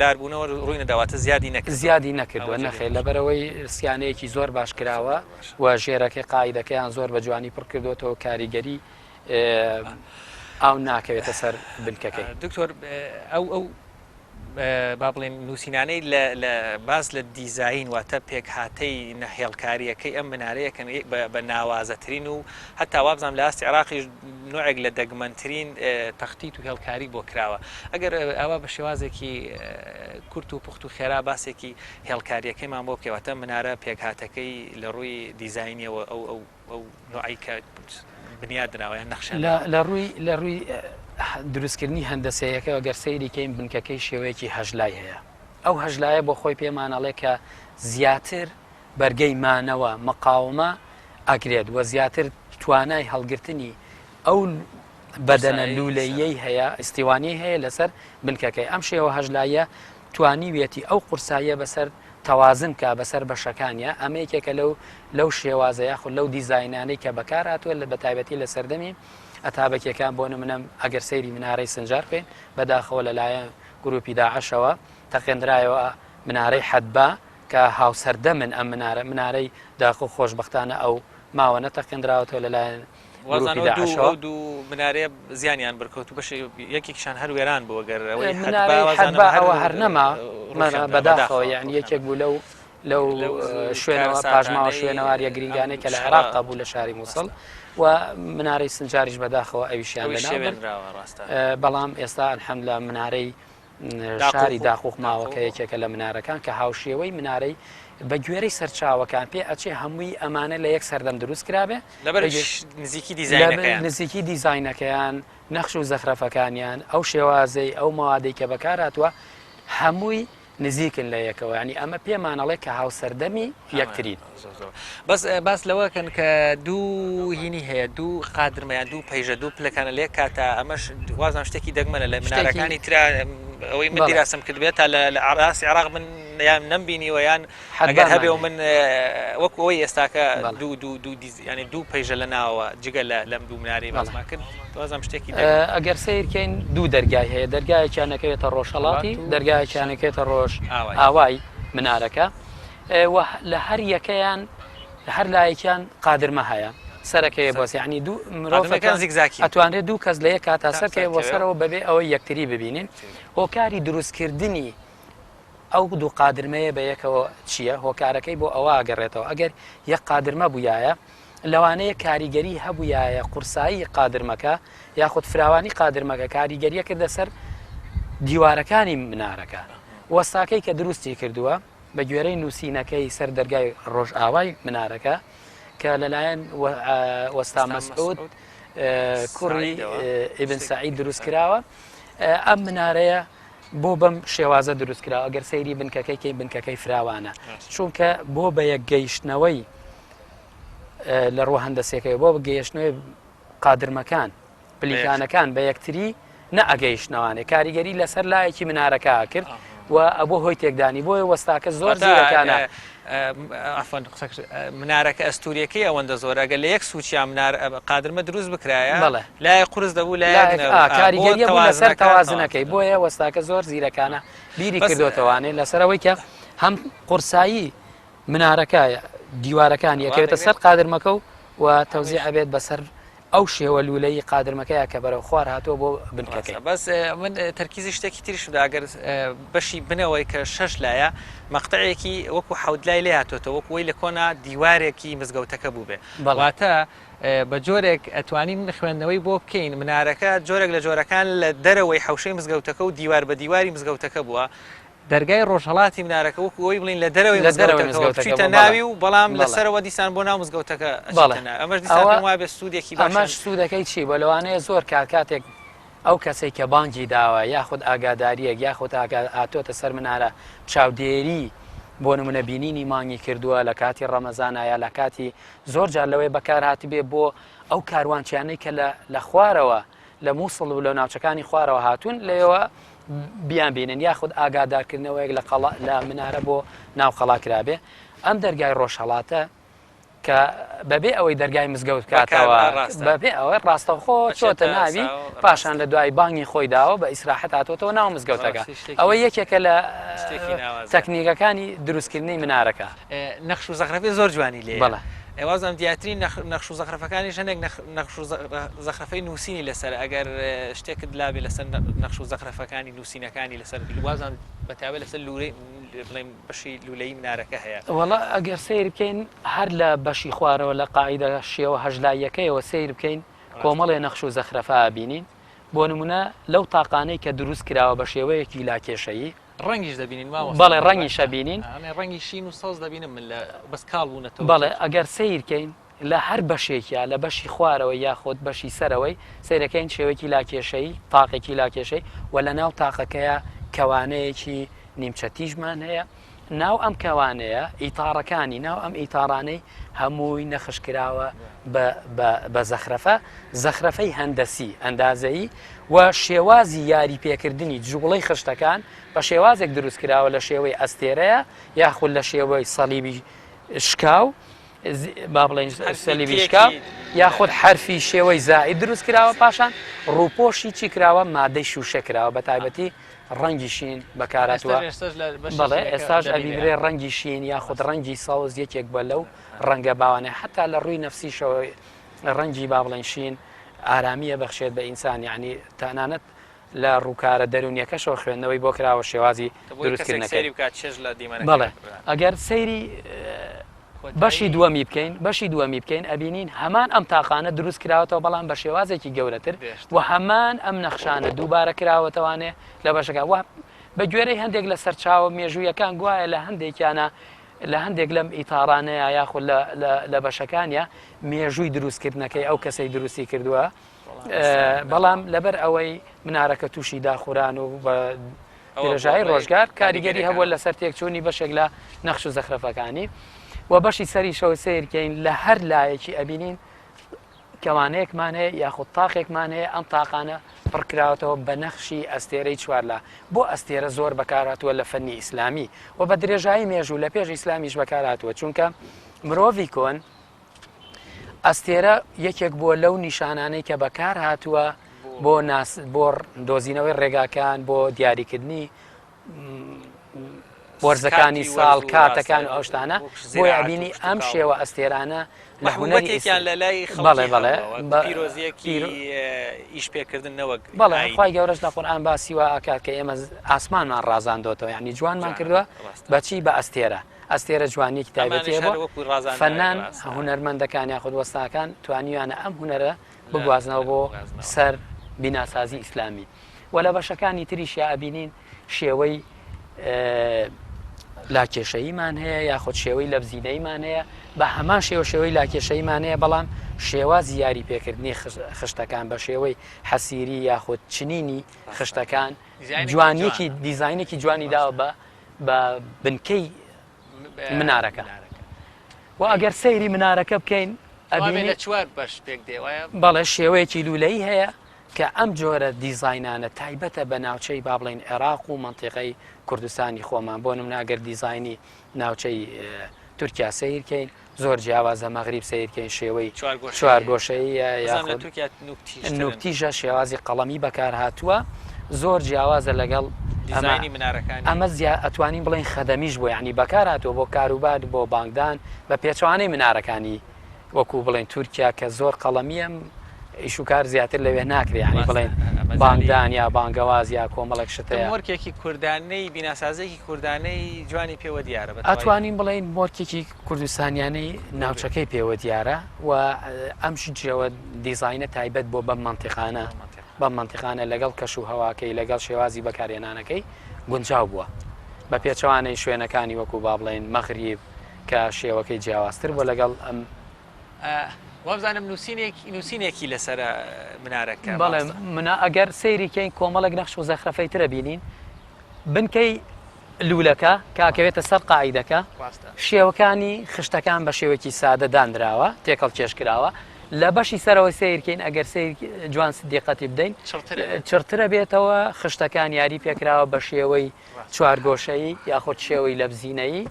لاربوونەوە ڕووی نەداواتە زیادی نەکردووە نەخێ لەبەرەوەی سیانەیەکی زۆر باش کراوە و ژێرەکەی قاعدەکەیان زۆر بە جوانی پڕ کردوێتەوە کاریگەری ئاو ناکەوێتە سەر بنکەکەی دکتۆر ئەو با بڵێن نووسینانەی لە باز لە دیزاین واتە پێک هاتەی نەهێڵکاریەکەی ئەم منارەیەکەن بە ناوازەترین و هەتا وابزانام لە ئاستی عراقی نوعێک لە دەگمەنترین تەختیت و هێڵکاری بۆ کراوە ئەگەر ئەوە بە شێوازێکی کورت و پوخت و خێرا باسێکی هێڵکاریەکەیمان بۆ بکەواتە منارە پێک هاتەکەی لە ڕووی دیزاینیەوە ئەو نوعی کە بنیادراوەیان نەخشە لە ڕووی دروستکردنی هەندەسەیەکەوە گەر سەیری کەین بنکەکەی شێوەیەکی هەژلای هەیە ئەو هەژلایە بۆ خۆی پێمانەڵێ کە زیاتر بەرگەی مانەوە مەقاومە ئەگرێت و زیاتر توانای هەڵگرتنی ئەو بەدەنە لولەیەی هەیە ئیسیوانی هەیە لەسەر بنکەکەی ئەم شێوە هەژلایە توانیوێتی ئەو قورساییە بەسەر تەوازن کا بەسەر بەشەکانیە ئەمەیەکێکە لەو شێوازەیە خو لەو دیزاینانەی کە بەکار هاتووە لە بەتایبەتی لە سەردەمی ئەتابەکیەکان بۆ نمونەم ئەگەر سەیری منارەی سنجار بکەین بەداخەوە لەلایەن گروپی داعشەوە تەقێنرایەوە منارەی حەدبا کە هاوسەردەمن ئەم منارەی داخۆ خۆشببختانە ئەو ماوەنە تەقێنراوەتەوە لەلایەن دوو منارەیە زیانیان بکەوت و بەش یەکێکشان هەر وێران بووە گەر ئەوە هەر نەما بەداخەوە یعنی یەکێک بوو لەو شوێنەوە پاژماوە شوێنەوارە گرنگانەی کە لە عێراق بوو لە شاری مووسڵ و منارەی سنجاریش بەداخەوە ئەویشیان بەڵام ئێستا الحەمدلله منارەی شاری داخوخ ماوەکە یەکێکە لە منارەکان کە هاوشێوەی منارەی بە گوێرەی سەرچاوەکان پێ ئەچێ هەمووی ئەمانە لە یەک سەردەم دروست کرابێ نزیکی دیزاینەکەیان نەخش و زەخرەفەکانیان ئەو شێوازەی ئەو مەوادەی کە بەکار هاتووە هەمووی نزیکن لە یەکەوە ینی ئەمە پێمانەڵێ کە هاوسەردەمی یەکترین باس لەوەکەن کە دوو هینی هەیە دوو قادرمەیان دوو پەیژە دوو پلەکانە لێ کاتە ئەمەش وازان شتێکی دەگمەنە لە منارەکانی ترا ئەوەی من دیراسم کردبێتە لە عراسی عراق من یان نمبینیوە یان ئەگەر هەبێ و من وەکو ئەوەی ئێستاکە ینی دوو پەیژە لە ناوە جگە لەم دوو مناری باسمان کرد وازام شتێکی ئەگەر سیرکەین دوو دەرگای هەیە دەرگایەکیانەکەوێتە ڕۆژهەڵاتی دەرگایەکیانەکەوێتە ڕۆژ ئاوای منارەکە لە هەر یەکەیان هەر لایەکیان قادرمە هەیە سەرەکەی بۆس ینی دوو مرۆڤەکان زیگزاکی ئەتوانێت دوو کەس لە یەک کاتا سەرکەی بۆ سەرەوە بەبێ ئەوەی یەکتری ببینین هۆکاری دروستکردنی ئەو دوو قادرمەیە بە یەکەوە چییە هۆکارەکەی بۆ ئەوە ئاگەڕێتەوە ئەگەر یەک قادرمە بووایە لەوانەیە کاریگەری هەبووایە قورسایی قادرمەکە یاخود فراوانی قادرمەکە کاریگەریە کردە سەر دیوارەکانی منارەکە وەستاکەی کە دروستی کردووە بە گوێرەی نووسینەکەی سەر دەرگای ڕۆژ ئاوای منارەکە کە لەلایەن وەستا مەسعود کوڕی ئیبن سەعید دروست کراوە ئەم منارەیە بۆ بەم شێوازە دروست کراوە ئەگەر سەیری بنکەکەی بنکەکەی فراوانە چونکە بۆ بە یەکگەیشتنەوەی لە ڕوو هەندەسێکەوە بۆ بگەیشتنەوەی قادرمەکان پلیکانەکان بە یەکتری نە ئەگەیشتنەوانێ کاریگەری لەسەر لایەکی منارەکە کرد و ئەبۆ هۆی تێکدانی بۆیە وەستاکە زۆر زیرەکانە. ئەفەن منارەکە ئەستوریەکەی ئەوەندە زۆر ئەگەر لە یەک سوچیان قادرمە دروست بکرایە لای قورس دەبوو لای کاریگەریە بوو لەسەر تەوازنەکەی بۆیە وەستاکە زۆر زیرەکانە بیری کردوتەوانێت لەسەرەوەی کە هەم قورسایی منارەکە دیوارەکان یەکەوێتە سەر قادرمەکە و تەوزیع ئەبێت بەسەر ئەو شێوە لولەی قادرمەکەیە کە بەرەو خوار هاتووە بۆ بنکەکەی. بەس من تەرکیزی شتێکی تریشدا ئەگەر بەشی بنەوەی کە شەش لایە مەقطعێکی وەکو حەوت لای لێ هاتوۆتە وەکوی لە کۆنا دیوارێکی مزگەوتەکە بوو بێ واتە بە جۆرێک ئەتوانین خوێندنەوەی بۆ بکەین منارەکە جۆرێک لە جۆرەکان لە دەرەوەی حوشەی مزگەوتەکە و دیوار بە دیواری مزگەوتەکە بووە دەرگای ڕۆژهڵاتی منارەکە وەکو ئەوی بڵین لە دەرەوەی مزگەوتەکە ناوی و بەڵام لەسەرەوە دیسان بۆ ناو مزگەوتەکە ئەمەش دیسان وای بێ سوودێکی ئەمەش سوودەکەی چی بە لەوانەیە زۆر کاتێک ئەو کەسێک کە بانگی داوە یاخود ئاگاداریەک یاخود ئاتۆتە سەر منارە چاودێری بۆ نمونە بینینی مانگی کردووە لە کاتی ڕەمەزانە یا لە کاتی زۆر جار لەوەی بەکارهاتی بێ بۆ ئەو کاروانچیانەی کە لە خوارەوە لە مووسڵ و لە ناوچەکانی خوارەوە هاتوون لەوە بیان بینن یاخود ئاگادارکردنەوەیەک لە منارە بۆ ناو قەڵاکرابێ ئەم دەرگای ڕۆژهەڵاتە کە بەبێ ئەوەی دەرگای مزگەوت کاتەوە بەبێ ئەوەی ڕاستەوخۆ چۆتە ناوی پاشان لە دوای بانگی خۆی داوە بە ئیسراحەت هاتوۆتەوە ناو مزگەوتەکە ئەوە یەکێکە لە تەکنیکەکانی دروستکردنی منارەکە. نەخش و زەخرەفی زۆر جوانی لێ بەڵێ ئێوازم دیاترین نەخش و زەخرەفەکانی ژەنێک نەخش و زەخرەفەی نووسینی لەسەر ئەگەر شتێکت لابێ لەسەر نەخش و زەخرەفەکانی نووسینەکانی لەسەر وازان بەتابێت لەسەر لورەی بڵێم بەشی لولەی منارەکە هەیە. وەڵا ئەگەر سیر بکەین هەر لە بەشی خوارەوە لە قاعدە شێوە هەژلایەکەیەوە سیر بکەین کۆمەڵێ نەخش و زەخرەفە بینین بۆ نمونە لەو تاقانەی کە دروست کراوە بە شێوەیەکی لاکێشەیی ڕەنگیش دەبینین بەڵێ ڕەنگی شەبینین ڕەنگی شین و سەوز دەبینم من لە بەس کاڵ بوونەتەوە بەڵێ ئەگەر سیرکەین لە هەر بەشێکە لە بەشی خوارەوە یاخۆت بەشی سەرەوەی سیرەکەین شێوەیەکی لاکێشەی تاقێکی لاکێشەی و لە ناو تاقەکەیە کەوانەیەکی نیمچەتیژمان هەیە ناو ئەم کەوانەیە ئیتارەکانی ناو ئەم ئیتارانەی هەمووی نەخشکراوە بە زەخرەفەی هەندەسی ئەندازایی و شێوازی یاری پێکردنی جوڵەی خشتەکان بە شێوازێک دروست کراوە لە شێوەی ئەستێرەیە یاخود لە شێوەی سەلیبی شکاو با بڵێن سەلیبی شکاو یاخود حرفی شێوەی زائید دروست کراوە پاشان ڕووپۆشی چی کراوە مادەی شوشە کراوە بە تایبەتی ڕەنگی شین بەکاراتوە بەڵێ ئێستاش ئەبیرێ ڕەنگی شین یاخود ڕەنگی ساوز یەکێک بە لەو ڕەنگە باوانێ حتا لە ڕووی نەفسیشەوە ڕەنگی با بڵێن شین ئارامیە بەخشێت بە ئینسان یعنی تەنانەت لە ڕووکارە دەرونیەکەشەوە خوێندنەوەی بۆ کراوە شێوازی دروستکردنەکەی بڵێ ئەگەر سەیری بەشی دووەمی بکەین ئەبینین هەمان ئەم تاقانە دروست کراوەتەوە بەڵام بە شێوازێکی گەورەتر و هەمان ئەم نەخشانە دووبارە کراوەتەوانێ لە بەشەکە وا بە گوێرەی هەندێک لە سەرچاوە مێژوویەکان گوایە لە هەندێکیانە لە هەندێک لەم ئیتارانەیە یاخود لە بەشەکانە مێژووی دروستکردنەکەی ئەو کەسەی دروستی کردووە بەڵام لەبەر ئەوەی منارەکە تووشی داخوران و بە درێژایی ڕۆژگار کاریگەری هەبووە لەسەر تێکچوونی بەشێک لە نەخش و زەخرەفەکانی و بەشی سەریشەوە سیرکەین لە هەر لایەکی ئەبینین کەوانەیەکمان هەیە یاخود تاقێکمان هەیە ئەم تاقانە پڕکراوەتەوە بە نەخشی ئەستێرەی چوارلا بۆ ئەستێرە زۆر بەکاراتوە لە فەنی ئیسلامی و بە درێژایی مێژوو لە پێش ئیسلامیش بەکاراتوە چونکە مرۆڤی کۆن ئەستێرە یەکێک بۆ لەو نیشانانەی کە بەکار هاتووە بۆ دۆزینەوەی ڕێگاکان بۆ دیاریکردنی وەرزەکانی ساڵ کاتەکان ئەو شتانە بۆ یابینی ئەم شێوە ئەستێرانە لە هوەرێکیان لە لای پیرۆزیەکی ئیش پێکردنەوە بەڵێ خی گەورەش لە قورئان باسی وە ئاکات کە ئێمە ئاسمانمان ڕازاندۆتەوە یعنی جوانمان کردووە بەچی بە ئەستێرە جوانیکی تایبەتێ بۆ فەنان هونەرمەندەکان یاخود وەستاکان توانیویانە ئەم هونەرە بگوازنەوە بۆ سەر بیناسازی ئیسلامی و لە بەشەکانی تریشیا ئەبینین شێوەی لاکێشەییمان هەیە یاخود شێوەی لەبزینەیمان هەیە بە هەمان شێوەی لاکێشەییمان هەیە بەڵام شێوازی یاری پێکردنی خشتەکان بە شێوەی حەسیری یاخود چنینی خشتەکان جوانیەکی دیزاینێکی جوانی داوە بە بنکەی منارەکە و ئەگەر سەیری منارەکە بکەین ئەبینێت چوار بەش پێک دێ بەڵێ شێوەیەکی لولەیی هەیە کە ئەم جۆرە دیزاینانە تایبەتە بە ناوچەی با بڵێن عێراق و منتیقەی کوردستانی خۆمان بۆ نموناگەر دیزایانی ناوچەی تورکیا سیرکەین زۆر جیاوازە مەغریب سیرکەین شێوەی چوارگۆشەی نوکتیژە شێوازی قەڵەمی بەکار هاتووە زۆر جیاوازە لەگەڵ ئەمە ئەتوانین بڵێن خەدەمیش بۆ یعنی بەکار هاتووە بۆ کاروبار بۆ بانکدان بە پێچوانەی منارەکانی وەکو بڵێن تورکیا کە زۆر قەڵەمیە ئیشوکار زیاتر لەوێ ناکرێ ینی بڵێن بانکدان یا بانگەواز یا کۆمەڵک شتەیە مۆرکێکی کوردانەی بیناسازێکی کوردانەی جوانی پێوە دیارە ئەتوانین بڵێن مۆرکێکی کوردستانیانەی ناوچەکەی پێوە دیارە و ئەمش جێوە دیزاینە تایبەت بۆ بەم منتیقانە بەم منتیقانە لەگەڵ کەش و هەواکەی لەگەڵ شێوازی بەکارێنانەکەی گونجاو بووە بە پێچوانەی شوێنەکانی وەکو با بڵێن مەغریب کە شێوەکەی جیاوازتر بۆ لەگەڵ ئەم وابزانم نووسینێکی لەسەر منارەکە بەڵێ منە ئەگەر سەیریکەین کۆمەڵک نەخش و زەخرەفەی ترە بینین بنکەی لولەکە کاکەوێتە سەر قاعیدەکە شێوەکانی خشتەکان بە شێوەکی سادە دانراوە تێکەڵ کێشکراوە لە بەشی سەرەوەی سیرکەین ئەگەر جوان دیقەتی بدەین چرترە بێتەوە خشتەکان یاری پێکراوە بە شێوەی چوارگۆشەیی یاخۆ شێوەی لەبزینەیی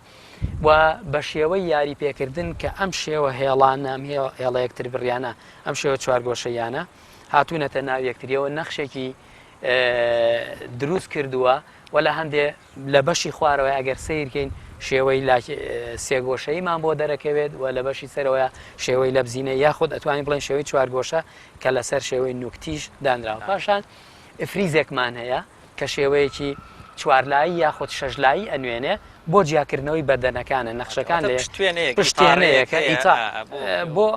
و بە شێوەی یاری پێکردن کە ئەم شێوە هێڵانە هێڵە یەکتر بڕیانە ئەم شێوە چوارگۆشەیانە هاتوونەتە ناو یەکتریەوە نەخشێکی دروست کردووە و لە هەندێ لە بەشی خوارەوەی ئەگەر سیرکەین شێوەی سێگۆشەیمان بۆ دەرەکەوێت و لە بەشی سەرەوەە شێوەی لەبزینە یاخود ئەتوانین بڵێن شێوەی چوارگۆشە کە لەسەر شێوەی نوکتیش دانراوە پاشان فریزێکمان هەیە کە شێوەیەکی چوارلایی یاخود شەژلایی ئەنوێنێ بۆ جیاکردنەوەی بەدەنەکانە نەخشەکان لە پشتێنەیەکە ئیتا بۆ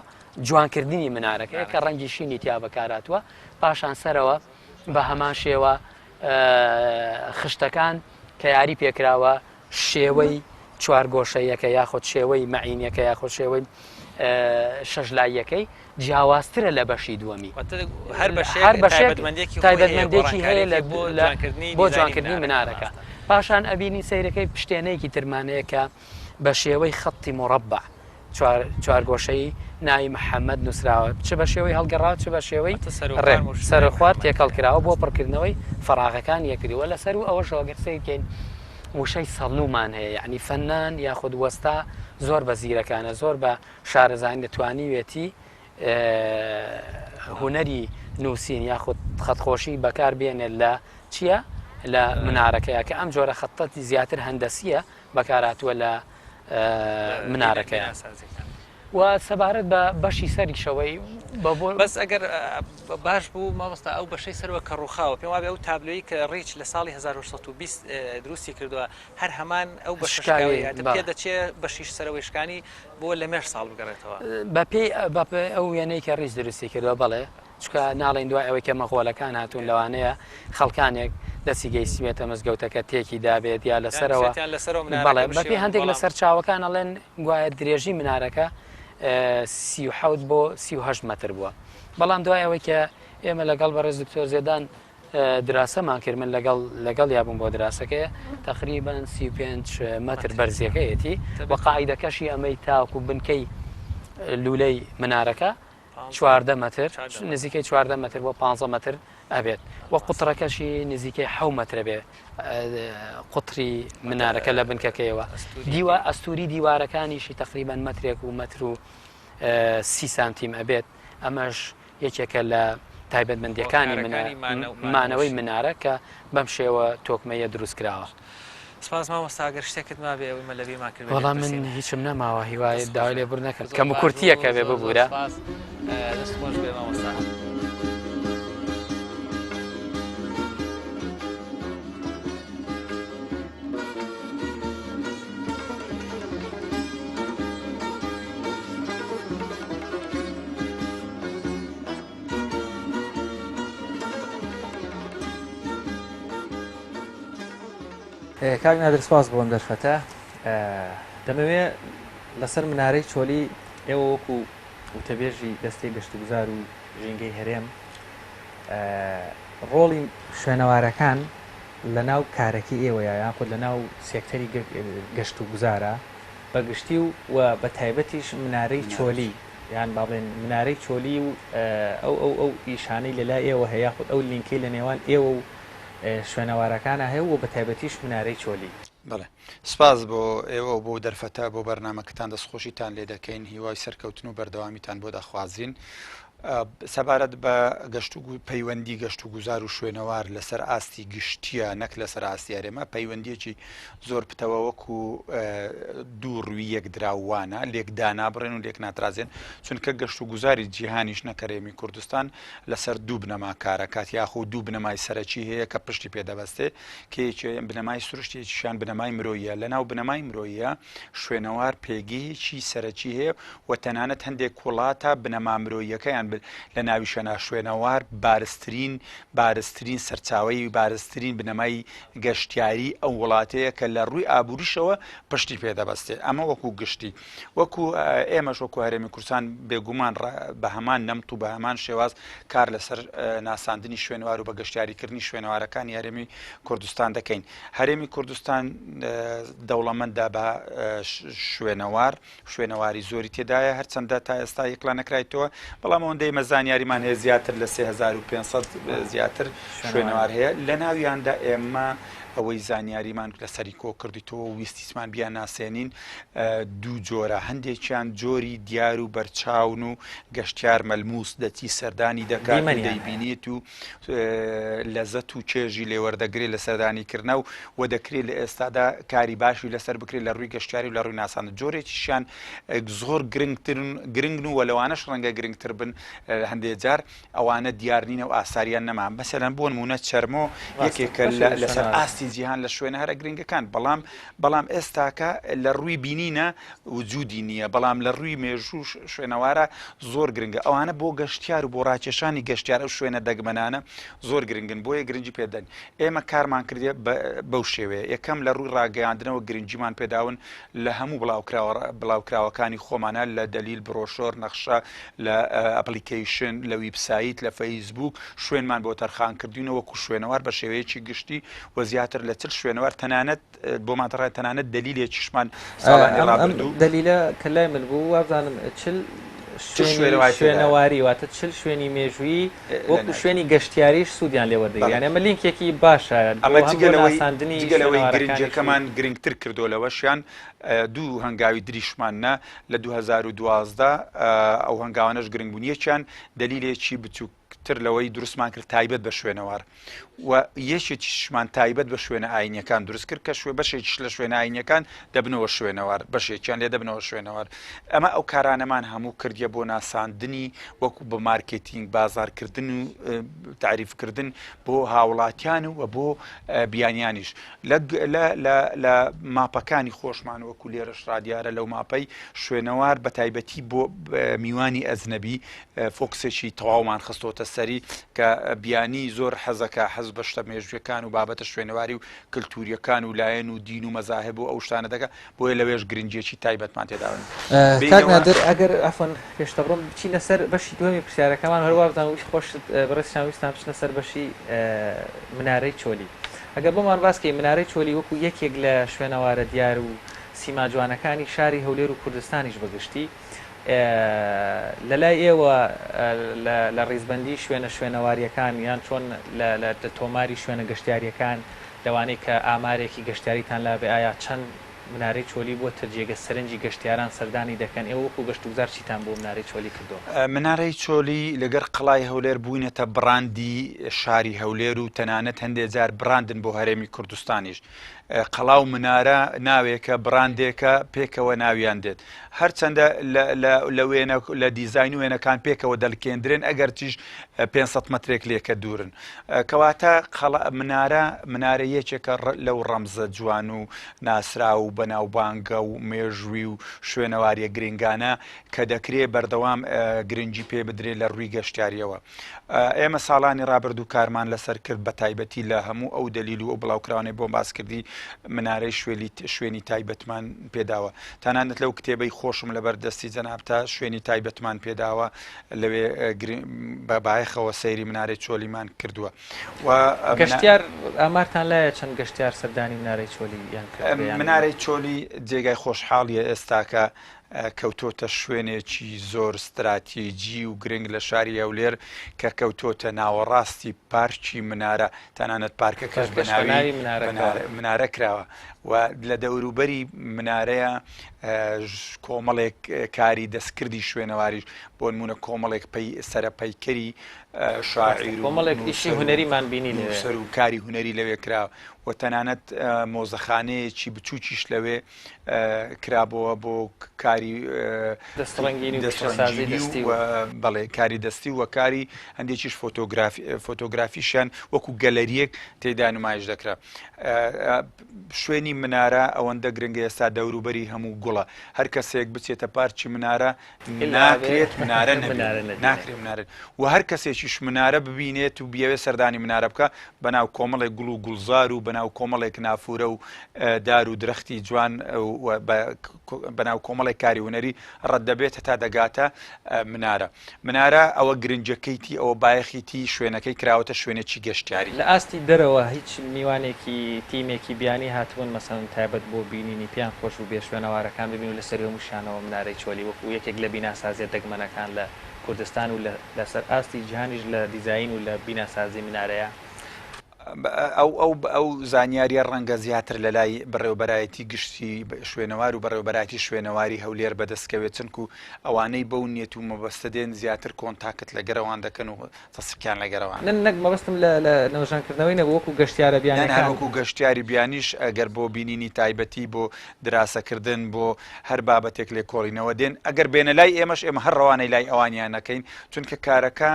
جوانکردنی منارەکە کە ڕەنگی شینی تیا بەکاراتوە پاشان سەرەوە بە هەمان شێوە خشتەکان کە یاری پێکراوە شێوەی چوارگۆشەیەکە یاخۆ شێوەی مەعینەکە یاخۆ شێوەی شەژلاییەکەی جیاوازترە لە بەشی دووەمی هەر تایبەتمەندێکی هەیە بۆ جوانکردنی منارەکە پاشان ئەبینی سیرەکەی پشتێنەیەکی ترمانەیە کە بە شێوەی خەتی مڕەبع چوارگۆشەی ناوی محەممەد نووسراوە چ بە شێوەی هەڵگەڕاوە چ بە شێوەی سەرخوار تێکەڵ کراوە بۆ پڕکردنەوەی فراغەکان یەکریوە لەسەر و ئەوەشەوە گەرسەکەین وشەی سەڵومان هەیە یعنی فەنان یاخود وەستا زۆر بە زیرەکانە زۆر بە شارەزانین دەتوانیوێتی هوەری نووسین یاخود خەتخۆشی بەکار بێنێت لە چییە؟ لە منارەکەیە کە ئەم جۆرە خەتەتی زیاتر هەندەسیە بەکاراتوە لە منارەکەیە و سەبارەت بە بەشی سەریشەوەی بەس ئەگەر باش بوو مامۆستا ئەو بەشەی سەرەوە کە ڕووخاوە پێم وابێ ئەو تابلۆیی کە ڕیچ لە ساڵی 1920 دروستی کردووە هەر هەمان ئەو بەشەکەی پێ دەچێت بەشیش سەرەوەیشکانی بۆ لە مێش ساڵ بگەڕێتەوە بەپێی ئەو وێنەی کە ڕیچ دروستی کردووە بەڵێ چکە ناڵێن دوای ئەوەی کە مەخۆلەکان هاتوون لەوانەیە خەڵکانێک دەستی گەیسیمێتە مەزگەوتەکە تێکی دابێت یا لەسەرەوە بەڵێ بەپی هەندێک لەسەر چاوەکان ئەڵێن گوایە درێژی منارەکە 37 بۆ 38 متر بووە بەڵام دوای ئەوەی کە ئێمە لەگەڵ بەڕێز دکتۆر زێدان دراسەمان کرد من لەگەڵ یابووم بۆ دراسەکەی تقریبان 35 متر بەرزیەکەیەتی و قاعیدەکەشی ئەمەی تاوکو بنکەی لولەی منارەکە 14 متر نزیکەی 14 متر بۆ 15 متر ئەبێت و قوتڕەکەشی نزیکەی 7 متر بێ قوتری منارەکە لە بنکەکەیەوە دیوە ئەستوری دیوارەکانیشی تقریبان مترێک و متر و 30 سانتیم ئەبێت ئەمەش یەکێکە لە تایبەتمەندیەکانی مانەوەی منارە کە بەم شێوە تۆکمەیە دروست کراوە سپاس مامۆستاگەر شتێکت ما بێ ئەوەی مە لەبێ ما کرد وەڵام من هیچم نەماوە هیوای داوای لێ بڕ نەکرد کەم و کورتیەکە بێ ببوورە دەست خۆش بێ مامۆستا کاک نادر سپاس بۆم دەرفەتە دەمەوێت لەسەر منارەی چۆلی ئێوە وەکو وتەبێژی دەستەی گەشتگوزار و ژینگەی هەرێم ڕۆڵی شوێنەوارەکان لە ناو کارەکی ئێوە یاخود لە ناو سێکتەری گەشت و گوزارە بەگشتی و بە تایبەتیش منارەی چۆلی یان باڵێن منارەی چۆلی و ئەو ئیشانەی لەلای ئێوە هەیە خودت ئەو لینکەی لە نێوان ئێوە و شوێنەوارەکانە هەیە و بە تایبەتیش منارەی چۆلی. بڵێ سپاس بۆ ئێوە بۆ دەرفەتە بۆ بەرنمەکەتان دەستخۆشیتان لێ دەکەین هیوای سەرکەوتن و بەردەوامیتان بۆ دەخوازیین. سەبارەت بە گەشت و پەیوەندی گەشت و گوزار و شوێنەوار لەسەر ئاستی گشتیە نەک لەسەر ئاستیارێمە پەیوەندیەکی زۆر پتەوە وەکو دوو ڕووی یەک دراوانە لێک دانابڕێن و لێک ناترازێن چونکە گەشت و گوزاری جیهانیش نەکەرێمی کوردستان لەسەر دوو بنەما کارەکات یاخۆ دوو بنەمای سەرەکی هەیە کە پشتی پێدەبەستێ کێکی بنەمای سروشتێکیشان بنەمای مرۆیە لەناو بنەمای مرۆیە شوێنەوار پێگەیەکی سەرەکی هەیە و تەنانەت هەندێک وڵاتە بنەما مرۆیەکەیان لە ناوی شوێنە شوێنەوار بارزترین سەرچاوی بارزترین بنەمای گەشتیاری ئەو وڵاتەیە کە لە ڕووی ئابووریشەوە پشتی پێدەبەستێ ئەمە وەکو گشتی وەکو ئێمەش وەکو هەرێمی کوردستان بێگومان بە هەمان نەمت و بە هەمان شێواز کار لەسەر ناساندنی شوێنەوار و بە گەشتیاریکردنی شوێنەوارەکانی هەرێمی کوردستان دەکەین. هەرێمی کوردستان دەوڵەمەندە بە شوێنەواری زۆری تێدایە هەرچەندە تا ئێستا یەکلا نەکرایتەوە بەڵام ئەوەندەی مەزانیاریمان هەیە زیاتر لە 3500 زیاتر شوێنەوار هەیە لە ناویاندا ئێمە ئەوەی زانیاریمان لەسەری کۆ کردیتەوە و ویستیسمان بیان ناسێنین دوو جۆرە هەندێکیان جۆری دیار و بەرچاون و گەشتیار مەلموس دەچی سەردانی دەکات دەیبینیت و لەزەت و چێژی لێوەردەگرێت لە سەردانیکردنە و دەکرێت لە ئێستادا کاری باشی لەسەر بکرێت لە ڕووی گەشتیاری و لە ڕووی ناسان جۆرێکیشیان زۆر گرنگن و لەوانەش ڕەنگە گرنگتر بن هەندێک جار ئەوانە دیارنینە و ئاساریان نەما مەسەرەن بۆ نمونە چەرمۆ یەکێکە لەسەر ئاستی جیهان لە شوێنە هەرە گرنگەکان بەڵام ئێستاکە لە ڕووی بینینە وجودی نییە بەڵام لە ڕووی مێژوو شوێنەوارە زۆر گرنگە ئەوانە بۆ گەشتیار و بۆ ڕاکێشانی گەشتیار ئەو شوێنە دەگمەنانە زۆر گرنگن بۆیە گرنگی پێدەن ئێمە کارمان کردێ بەو شێوەیە یەکەم لە ڕووی ڕاگەیاندنەوە گرنگیمان پێداون لە هەموو بڵاوکراوەکانی خۆمانە لە دەلیل برۆشۆر نەخشە لە ئەپلیکیشن لە ویبسایت لە فەیسبوک شوێنمان بۆ تەرخان کردوینەوە وەکو شوێنەوار بە شێوەیەکی گشتی و زیاتر لە چل شوێنەوار تەنانەت بۆ ماتەڕای تەنانەت دەلیلێکیشمان ساڵانی ڕابردوو دەلیلە کە لای من بوو وابزانم چل شوێنەواری واتە چل شوێنی مێژووی وەکو شوێنی گەشتیاریش سوودیان لێوەردەگرێت یانە ئەمە لینکێکی باشە ئەمە جگەلەوەی گرنجەکەمان گرنگتر کردو لەوەشیان دوو هەنگاوی دریشمانە لە 2012 ئەو هەنگاوانەش گرنگ بوون یەکیان دەلیلێکی بچووک تر لەوەی دروستمان کرد تایبەت بە شوێنەوار و یەکێکیشمان تایبەت بە شوێنە ئاینیەکان دروست کرد کە بەشێکیش لە شوێنە ئاینیەکان دەبنەوە شوێنەوار بەشێکیان لێ دەبنەوە شوێنەوار ئەمە ئەو کارانەمان هەموو کردیە بۆ ناساندنی وەکو بە مارکێتینگ بازارکردن و تعریفکردن بۆ هاوڵاتیان و بۆ بیانیانیش لە ماپەکانی خۆشمان وەکو لێرەش ڕادیارە لەو ماپەی شوێنەوار بە تایبەتی بۆ میوانی ئەزنەبی فۆکسێکی تەواومان خستۆتە سەری کە بیانی زۆر حەزەکە حەز بە شتە مێژویەکان و بابەتە شوێنەواری و کللتوریەکان و لایەن و دین و مەزاهب و ئەو شتانە دەکە بۆیە لەوێش گرنجێکی تایبەتمان تێداون. کاک نادر ئەگەر ئەفەن پێشتە بڕۆم بچینە سەر بەشی دووەمی پرسیارەکەمان هەروە بزانم ویش خۆش بەڕێزیان ویستان بچنە سەر بەشی منارەی چۆلی ئەگەر بۆمان باسکەی منارەی چۆلی وەکو یەکێک لە شوێنەوارە دیار و سیما جوانەکانی شاری هەولێر و کوردستانیش بەگشتی لەلای ئێوە لە ڕیزبەندی شوێنەواریەکان یان چۆن لە تۆماری شوێنە گەشتیاریەکان لەوانەیە کە ئامارێکی گەشتیاریتان لابێ ئایا چەند منارەی چۆلی بۆ تەجێگە سەرنجی گەشتیاران سەردانی دەکەن ئێوە وەکو گەشت و گوزار چیتان بۆ منارەی چۆلی کردووە؟ منارەی چۆلی لەگەر قڵای هەولێر بووینەتە بڕاندی شاری هەولێر و تەنانەت هەندێک جار براندن بۆ هەرێمی کوردستانیش قەڵاو منارە ناوێکە براندێکە پێکەوە ناویان دێت هەرچەندە لە دیزاین و وێنەکان پێکەوە دەلکێندرێن ئەگەر تیش 500 مترێک لێکە دوورن کەواتە منارە یەکێکە لەو ڕەمزە جوان و ناسرا و بەناوبانگە و مێژووی و شوێنەواریە گرنگانە کە دەکرێت بەردەوام گرنگی پێ بدرێت لە ڕووی گەشتیاریەوە ئێمە ساڵانی ڕابردوو کارمان لەسەر کرد بە تایبەتی لە هەموو ئەو دەلیل و ئەو بڵاوکراوانەی بۆ باس کردی منارەی شوێنی تایبەتمان پێداوە تەنانەت لەو کتێبەی خۆشم لەبەردەستی جەنابتە شوێنی تایبەتمان پێداوە لەوێ بەبایەخەوە سەیری منارەی چۆلیمان کردووە گەشتیار ئامارتان لایە چەند گەشتیار سەردانی منارەی چۆلی یان منارەی چۆلی جێگای خۆشحاڵیە ئێستاکە کەوتۆتە شوێنێکی زۆر استراتیژی و گرنگ لە شاری هەولێر کە کەوتۆتە ناوەڕاستی پارکی منارە تەنانەت پارکەکەش بەناوی منارە کراوە و لە دەوروبەری منارەیە کۆمەڵێک کاری دەستکردی شوێنەواریش بۆ نمونە کۆمەڵێک سەرپەیکەری شاعیر کۆمەڵێک ئیشی هونەریمان بینی سەر و کاری هونەری لەوێ کراوە و تەنانەت مۆزەخانەیەکی بچووکیش لەوێ کرابەوە بۆ کاری دەستڕەنگی بەڵێ کاری دەستی و کاری هەندێکیش فۆتۆگرافیشیان وەکو گەلەریەک تێدا نمایش دەکرا. شوێنی منارە ئەوەندە گرنگە ئێستا دەوروبەری هەموو گوڵە هەر کەسێک بچێتە پارکی منارە ناکرێت منارە ناکرێت منارێت و هەر کەسێکیش منارە ببینێت و بیاوێ سەردانی منارە بکە بەناو کۆمەڵێک گوڵ و گوڵزار و بەناو کۆمەڵێک نافورە و دار و درەختی جوان بەناو کۆمەڵێک کاری هونەری ڕەت دەبێت تا دەگاتە منارە ئەوە گرنجەکەیتی ئەوە بایەخیتی شوێنەکەی کراوەتە شوێنێکی گەشتیاری لە ئاستی دەرەوە هیچ میوانێکی تیمێکی بیانی هاتوون مەسەن تایبەت بۆ بینینی پیان خۆش و بێ شوێنەوارەکان ببین و لەسەر هەمووشانەوە منارەی چۆلی وەکو یەکێک لە بیناسازیە دەگمەنەکان لە کوردستان و لەسەر ئاستی جیهانیش لە دیزاین و لە بیناسازی منارەیە ئەو زانیاریە ڕەنگە زیاتر لە لای بەڕێوەبەرایەتی گشتی شوێنەوار و بەڕێوەبەرایەتی شوێنەواری هەولێر بەدەستکەوێت چونکو ئەوانەی بەو نیەت و مەبەستە دێن زیاتر کۆنتاکت لەگەرەوان دەکەن و تەسکیان لەگەرەوان نەک مەبەستم لە نەوەژانکردنەوەی نە وەکو گەشتیارە بیانەکان وەکو گەشتیاری بیانیش ئەگەر بۆ بینینی تایبەتی بۆ دراسەکردن بۆ هەر بابەتێک لێ کۆڵینەوە دێن ئەگەر بێنە لای ئێمەش ئێمە هەر ڕەوانەی لای ئەوانیان نەکەین چونکە کارەکە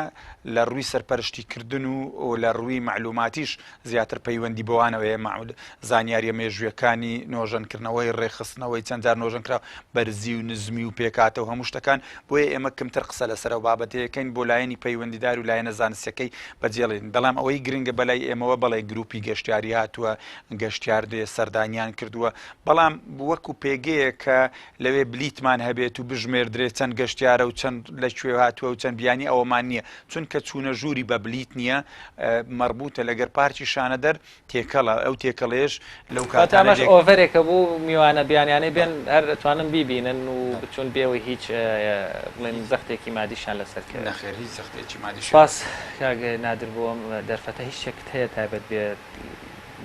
لە ڕووی سەرپەرشتیکردن و لە ڕووی معلوماتیش زیاتر پەیوەندی بۆوانەوەی معمول زانیاریە مێژویەکانی نۆژەنکردنەوەی ڕێخستنەوەی چەندجار نۆژەنکرا بەرزی و نزمی و پێکاتە و هەموو شتەکان بۆیە ئێمە کەمتر قسە لەسەر و بابەتەکەین بۆ لایەنی پەیوەندیدار و لایەنە زانستیەکەی بەجێڵێن بەڵام ئەوەی گرنگە بەلای ئێمەوە بەڵێ گروپی گەشتیاری هاتووە گەشتیار دێ سەردانیان کردووە بەڵام وەکو پێگەیە کە لەوێ بلیتمان هەبێت و بژمێردرێ چەند گەشتیارە و چەند لەکوێ هاتووە و چەند بیانی ئەوەمان نییە چونکە چوونە ژووری بە بلیت نییە مربوطە لەگەر پارکی شانە دەر تێکەڵە ئەو تێکەڵێش لەو کاتامەش ئۆڤەرێکە بوو میوانە بیانیانەی بێن هەر دەتوانن بیبینن و بچون بێەوەی هیچ بڵێن زەختێکی مادیشان لەسەر کرد نەخێر هیچ زەختێکی مادیش پاس کاگە نادر بووم دەرفەتە هیچ شێکت هەیە تایبەت بێت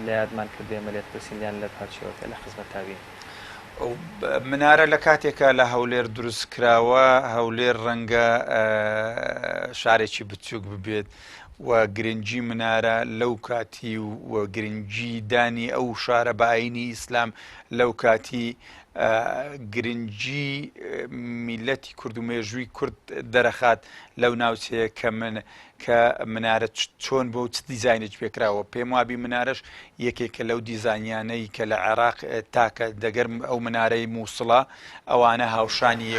لە یادمان کردێ مەلێت پرسیندیان لە پارچیەوە لە خزمەت تاوین منارە لە کاتێکە لە هەولێر دروست کراوە هەولێر ڕەنگە شارێکی بچووک ببێت و گرنگی منارە لەو کاتی و گرنگی دانی ئەو شارە بە ئاینی ئیسلام لەو کاتی گرنگی میلەتی کورد و مێژووی کورد دەرەخات لەو ناوچەیە کە منارە چۆن بۆ چ دیزاینێک پێکراوە پێم وابی منارەش یەکێکە لەو دیزانیانەی کە لە عێراق تاکە دەگەر ئەو منارەی مووسڵە ئەوانە هاوشانی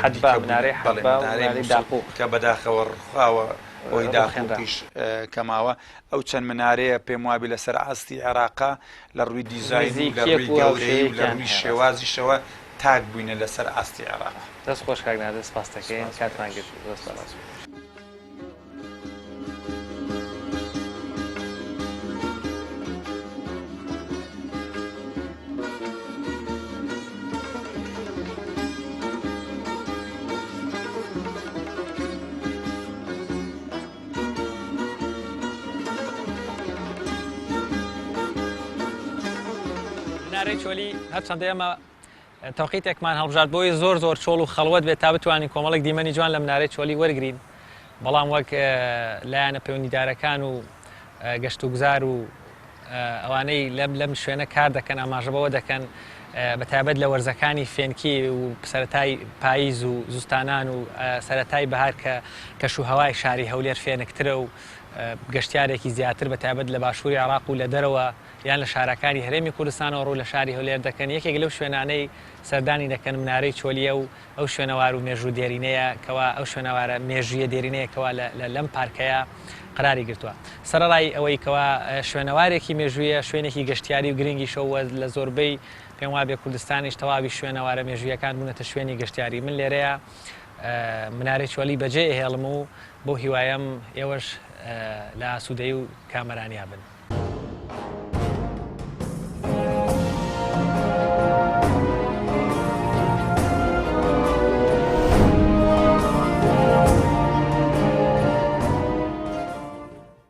کە بەداخەوە ڕخاوە ئەوی داخۆپیش کەماوە ئەو چەند منارەیە پێم وابی لەسەر ئاستی عێراقا لە ڕووی دیزاین لە ڕووی گەورەی و لە ڕووی شێوازیشەوە تاک بووینە لەسەر ئاستی عێراق دەست خۆش کاگنادە سپاس دەکەین کاتمان گرت چۆلی هەرچەندە ئێمە تەوقیتێکمان هەڵبژات بۆی زۆر چۆڵ و خەڵوت بێت تا بتوانین کۆمەڵێک دیمەنی جوان لە منارەی چۆلی وەرگین بەڵام وەک لایەنە پەیوەندیدارەکان و گەشت و گوزار و ئەوانەی لەم شوێنە کار دەکەن ئاماژەبەوە دەکەن بەتایبەت لە وەرزەکانی فێنکی و سەرەتای پاییز و زستانان و سەرەتای بەهار کە کەشوهەوای شاری هەولێر فێنکترە و گەشتیارێکی زیاتر بەتایبەت لە باشووری عێراق و لە دەرەوە یان لە شارەکانی هەرێمی کوردستانەوە ڕوو لە شاری هەولێر دەکەن یەکێک لەو شوێنانەی سەردانی دەکەن منارەی چۆلیە و ئەو شوێنەوار و مێژوو دێرینەیە کەوا ئەو شوێنەوارە مێژویە دێرینەیەکەوە لەم پارکەیە قراری گرتووە سەرڕای ئەوەی کەوا شوێنەوارێکی مێژویە شوێنێکی گەشتیاری و گرنگی شەوە لە زۆربەی پێم وابێ کوردستانیش تەواوی شوێنەوارە مێژویەکان بوونەتە شوێنی گەشتیاری من لێرەیە منارەی چۆلی بەجێ هێڵم و بۆ هیوایەم ئێوەش لە ئاسوودەی و کامەرانیا بن.